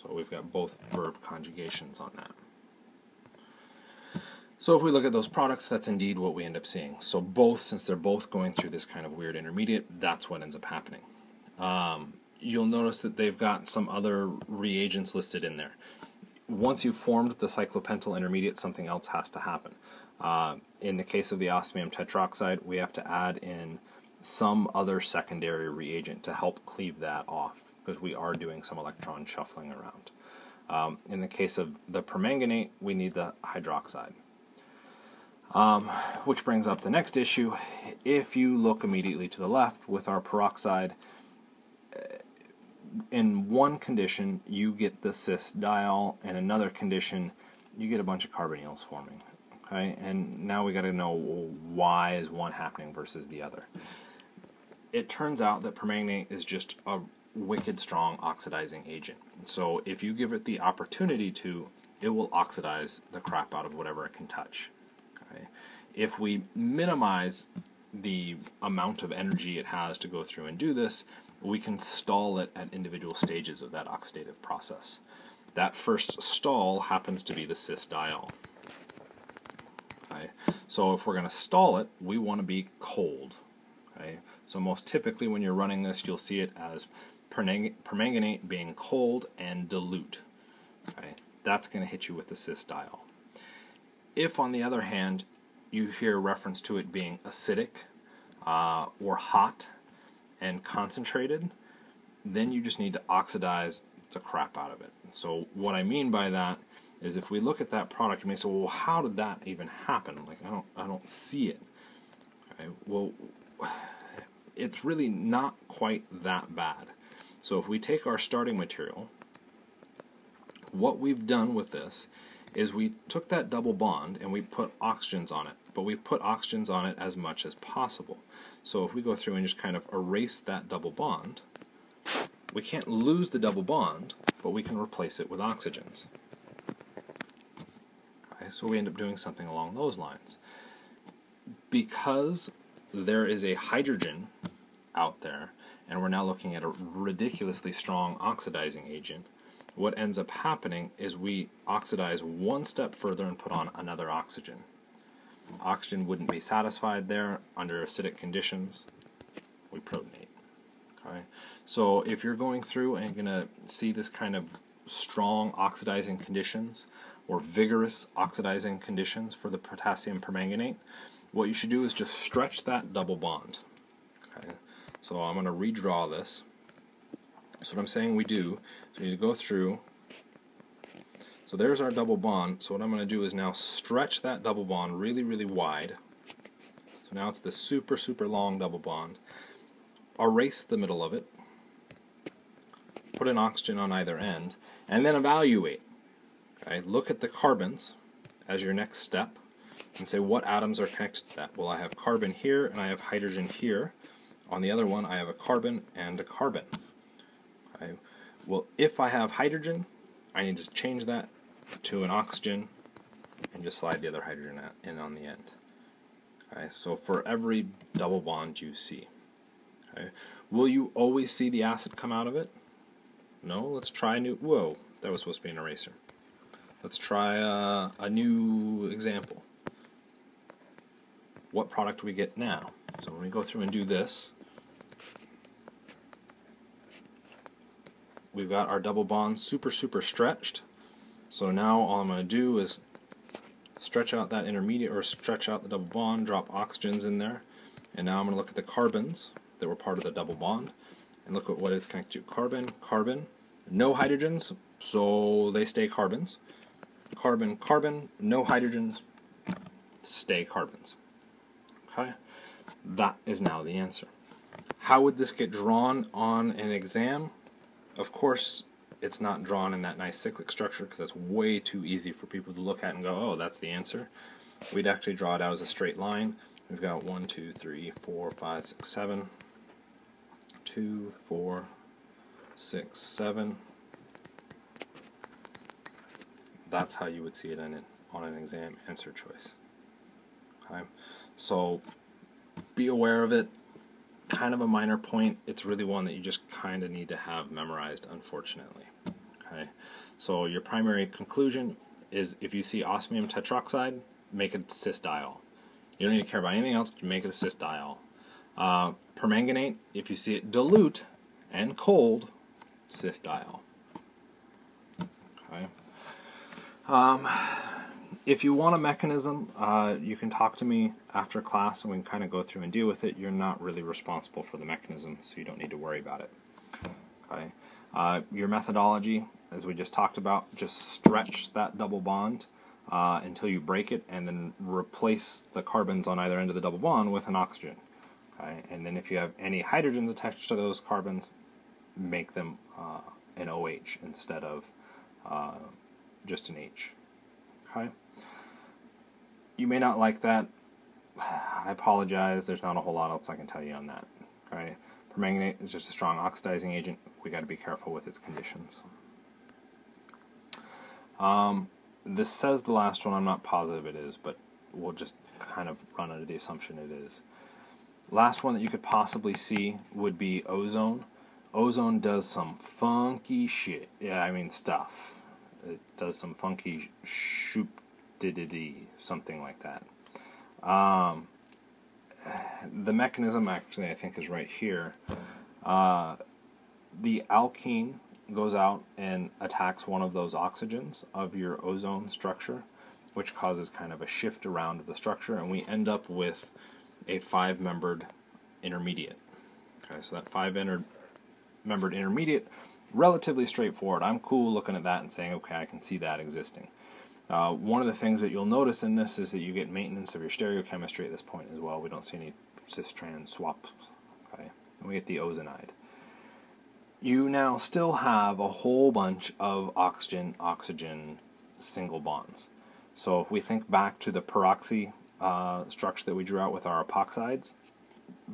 So we've got both verb conjugations on that. So if we look at those products, that's indeed what we end up seeing. So both, since they're both going through this kind of weird intermediate, that's what ends up happening. You'll notice that they've got some other reagents listed in there. Once you've formed the cyclopentyl intermediate, something else has to happen. In the case of the osmium tetroxide, we have to add in some other secondary reagent to help cleave that off, because we are doing some electron shuffling around. In the case of the permanganate, we need the hydroxide. Which brings up the next issue. If you look immediately to the left with our peroxide, in one condition you get the cis diol, in another condition you get a bunch of carbonyls forming. Okay, and now we got to know why is one happening versus the other. It turns out that permanganate is just a wicked strong oxidizing agent. So if you give it the opportunity to, it will oxidize the crap out of whatever it can touch. Okay? If we minimize the amount of energy it has to go through and do this, we can stall it at individual stages of that oxidative process. That first stall happens to be the cis diol. Okay? So if we're going to stall it, we want to be cold. Okay? So most typically when you're running this, you'll see it as permanganate being cold and dilute. Okay? that's going to hit you with the cis diol. If, on the other hand, you hear reference to it being acidic or hot and concentrated, then you just need to oxidize the crap out of it. So what I mean by that is, if we look at that product, you may say, well, how did that even happen? Like, I don't see it. Okay, well, it's really not quite that bad. So if we take our starting material, what we've done with this is we took that double bond and we put oxygens on it, but we put oxygens on it as much as possible. So if we go through and just kind of erase that double bond, we can't lose the double bond, but we can replace it with oxygens. Okay, so we end up doing something along those lines. Because there is a hydrogen out there, and we're now looking at a ridiculously strong oxidizing agent, what ends up happening is we oxidize one step further and put on another oxygen. Oxygen wouldn't be satisfied there. Under acidic conditions, we protonate. Okay? So if you're going through and going to see this kind of strong oxidizing conditions or vigorous oxidizing conditions for the potassium permanganate, what you should do is just stretch that double bond. Okay? So I'm going to redraw this. So what I'm saying we do is we need to go through. So there's our double bond. So what I'm going to do is now stretch that double bond really, really wide. So now it's this super, super long double bond. Erase the middle of it. Put an oxygen on either end. And then evaluate. Okay? Look at the carbons as your next step and say, what atoms are connected to that? Well, I have carbon here and I have hydrogen here. On the other one, I have a carbon and a carbon. Okay. Well, if I have hydrogen, I need to change that to an oxygen and just slide the other hydrogen in on the end. Okay. So for every double bond you see. Okay. Will you always see the acid come out of it? No. Let's try a new... Whoa, that was supposed to be an eraser. Let's try a new example. What product do we get now? So when we go through and do this, we've got our double bond super, super stretched. So now all I'm going to do is stretch out that intermediate, or stretch out the double bond, drop oxygens in there, and now I'm going to look at the carbons that were part of the double bond, and look at what it's connected to. Carbon, carbon, no hydrogens, so they stay carbons. Carbon, carbon, no hydrogens, stay carbons. Okay? That is now the answer. How would this get drawn on an exam? Of course, it's not drawn in that nice cyclic structure because that's way too easy for people to look at and go, oh, that's the answer. We'd actually draw it out as a straight line. We've got 1, 2, 3, 4, 5, 6, 7. 2, 4, 6, 7. That's how you would see it on an exam answer choice. Okay? So be aware of it. Kind of a minor point. It's really one that you just kind of need to have memorized, unfortunately. Okay, so your primary conclusion is, if you see osmium tetroxide, make it cis diol. You don't need to care about anything else. Make it a cis diol. Permanganate, if you see it dilute and cold, cis diol. Okay. If you want a mechanism, you can talk to me after class and we can kind of go through and deal with it. You're not really responsible for the mechanism, so you don't need to worry about it. Okay. Your methodology, as we just talked about, just stretch that double bond until you break it, and then replace the carbons on either end of the double bond with an oxygen. Okay. And then if you have any hydrogens attached to those carbons, make them an OH instead of just an H. Okay. You may not like that. I apologize. There's not a whole lot else I can tell you on that. Okay. Permanganate is just a strong oxidizing agent. We got to be careful with its conditions. This says the last one. I'm not positive it is, but we'll just kind of run under the assumption it is. Last one that you could possibly see would be ozone. Ozone does some funky shit. Yeah, I mean stuff. It does some funky shoop-diddy, something like that. The mechanism actually I think is right here. The alkene goes out and attacks one of those oxygens of your ozone structure, which causes kind of a shift around of the structure, and we end up with a 5-membered intermediate. Okay, so that 5-membered intermediate, relatively straightforward. I'm cool looking at that and saying, okay, I can see that existing. One of the things that you'll notice in this is that you get maintenance of your stereochemistry at this point as well. We don't see any cis-trans swaps. Okay, and we get the ozonide. You now still have a whole bunch of oxygen-oxygen single bonds. So if we think back to the peroxy structure that we drew out with our epoxides,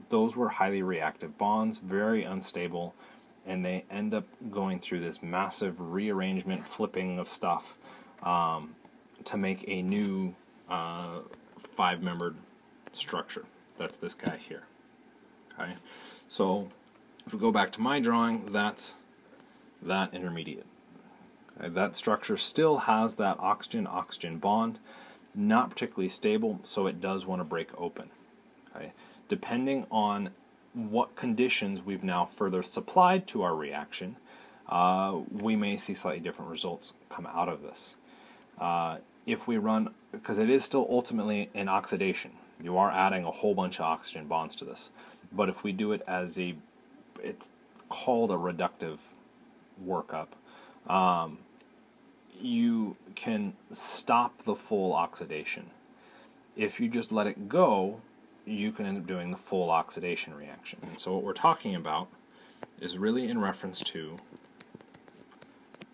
those were highly reactive bonds, very unstable, and they end up going through this massive rearrangement, flipping of stuff to make a new 5-membered structure. That's this guy here. Okay, so if we go back to my drawing, that's that intermediate. Okay, that structure still has that oxygen-oxygen bond, not particularly stable, so it does want to break open. Okay, depending on what conditions we've now further supplied to our reaction, we may see slightly different results come out of this. If we run, because it is still ultimately an oxidation, you are adding a whole bunch of oxygen bonds to this, but if we do it as it's called a reductive workup, you can stop the full oxidation. If you just let it go, you can end up doing the full oxidation reaction. And so what we're talking about is really in reference to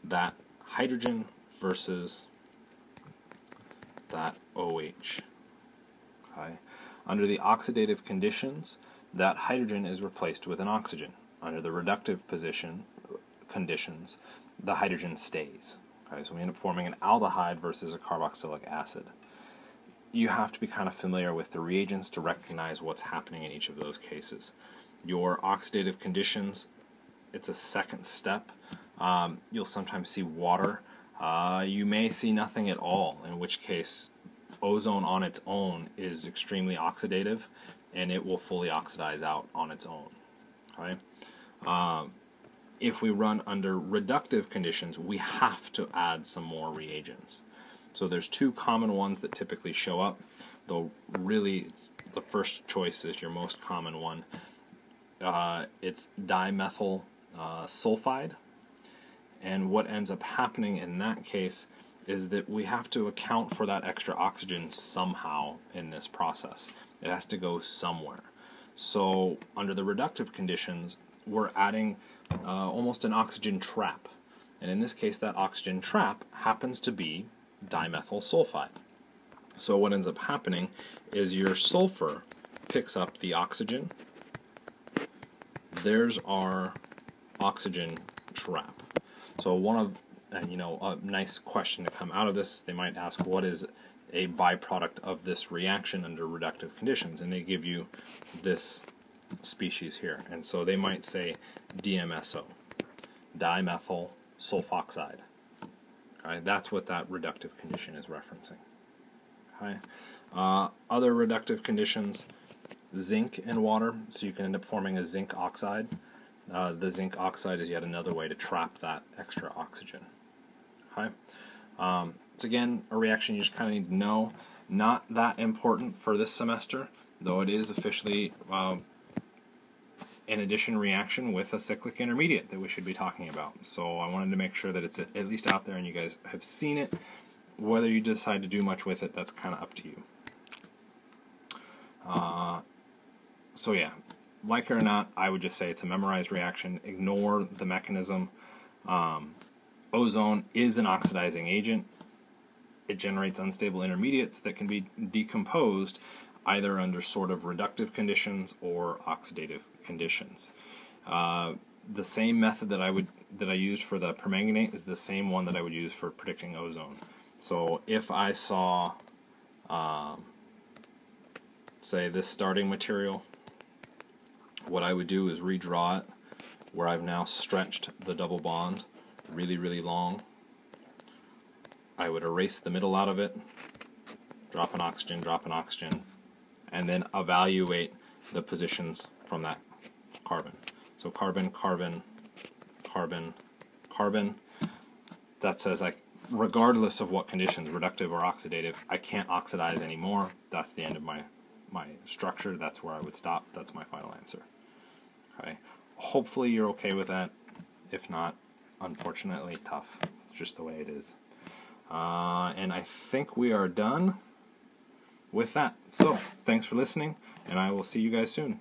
that hydrogen versus that OH. Okay. Under the oxidative conditions, that hydrogen is replaced with an oxygen. Under the reductive conditions, the hydrogen stays. Okay, so we end up forming an aldehyde versus a carboxylic acid. You have to be kind of familiar with the reagents to recognize what's happening in each of those cases. Your oxidative conditions, it's a second step. You'll sometimes see water. You may see nothing at all, in which case ozone on its own is extremely oxidative, and it will fully oxidize out on its own. Okay? If we run under reductive conditions, we have to add some more reagents. So there's 2 common ones that typically show up, though really the first choice is your most common one. It's dimethyl sulfide, and what ends up happening in that case is that we have to account for that extra oxygen somehow in this process. It has to go somewhere. So under the reductive conditions, we're adding almost an oxygen trap, and in this case that oxygen trap happens to be dimethyl sulfide. So what ends up happening is your sulfur picks up the oxygen. There's our oxygen trap. So a nice question to come out of this, they might ask, what is a byproduct of this reaction under reductive conditions? And they give you this species here. And so they might say DMSO, dimethyl sulfoxide. Okay, that's what that reductive condition is referencing. Okay. Other reductive conditions, zinc and water, so you can end up forming a zinc oxide. The zinc oxide is yet another way to trap that extra oxygen. Okay. It's again a reaction you just kind of need to know. Not that important for this semester, though it is officially an addition reaction with a cyclic intermediate that we should be talking about. So I wanted to make sure that it's at least out there and you guys have seen it. Whether you decide to do much with it, that's kind of up to you. So yeah, like it or not, I would just say it's a memorized reaction. Ignore the mechanism. Ozone is an oxidizing agent. It generates unstable intermediates that can be decomposed either under sort of reductive conditions or oxidative conditions. The same method that I used for the permanganate is the same one that I would use for predicting ozone. So if I saw, say, this starting material, what I would do is redraw it where I've now stretched the double bond really, really long. I would erase the middle out of it, drop an oxygen, and then evaluate the positions from that carbon. So carbon, carbon, carbon, carbon that says, regardless of what conditions, reductive or oxidative, I can't oxidize anymore. That's the end of my structure. That's where I would stop. That's my final answer. Okay. Hopefully you're okay with that. If not, unfortunately, tough. It's just the way it is. And I think we are done with that. So, thanks for listening, and I will see you guys soon.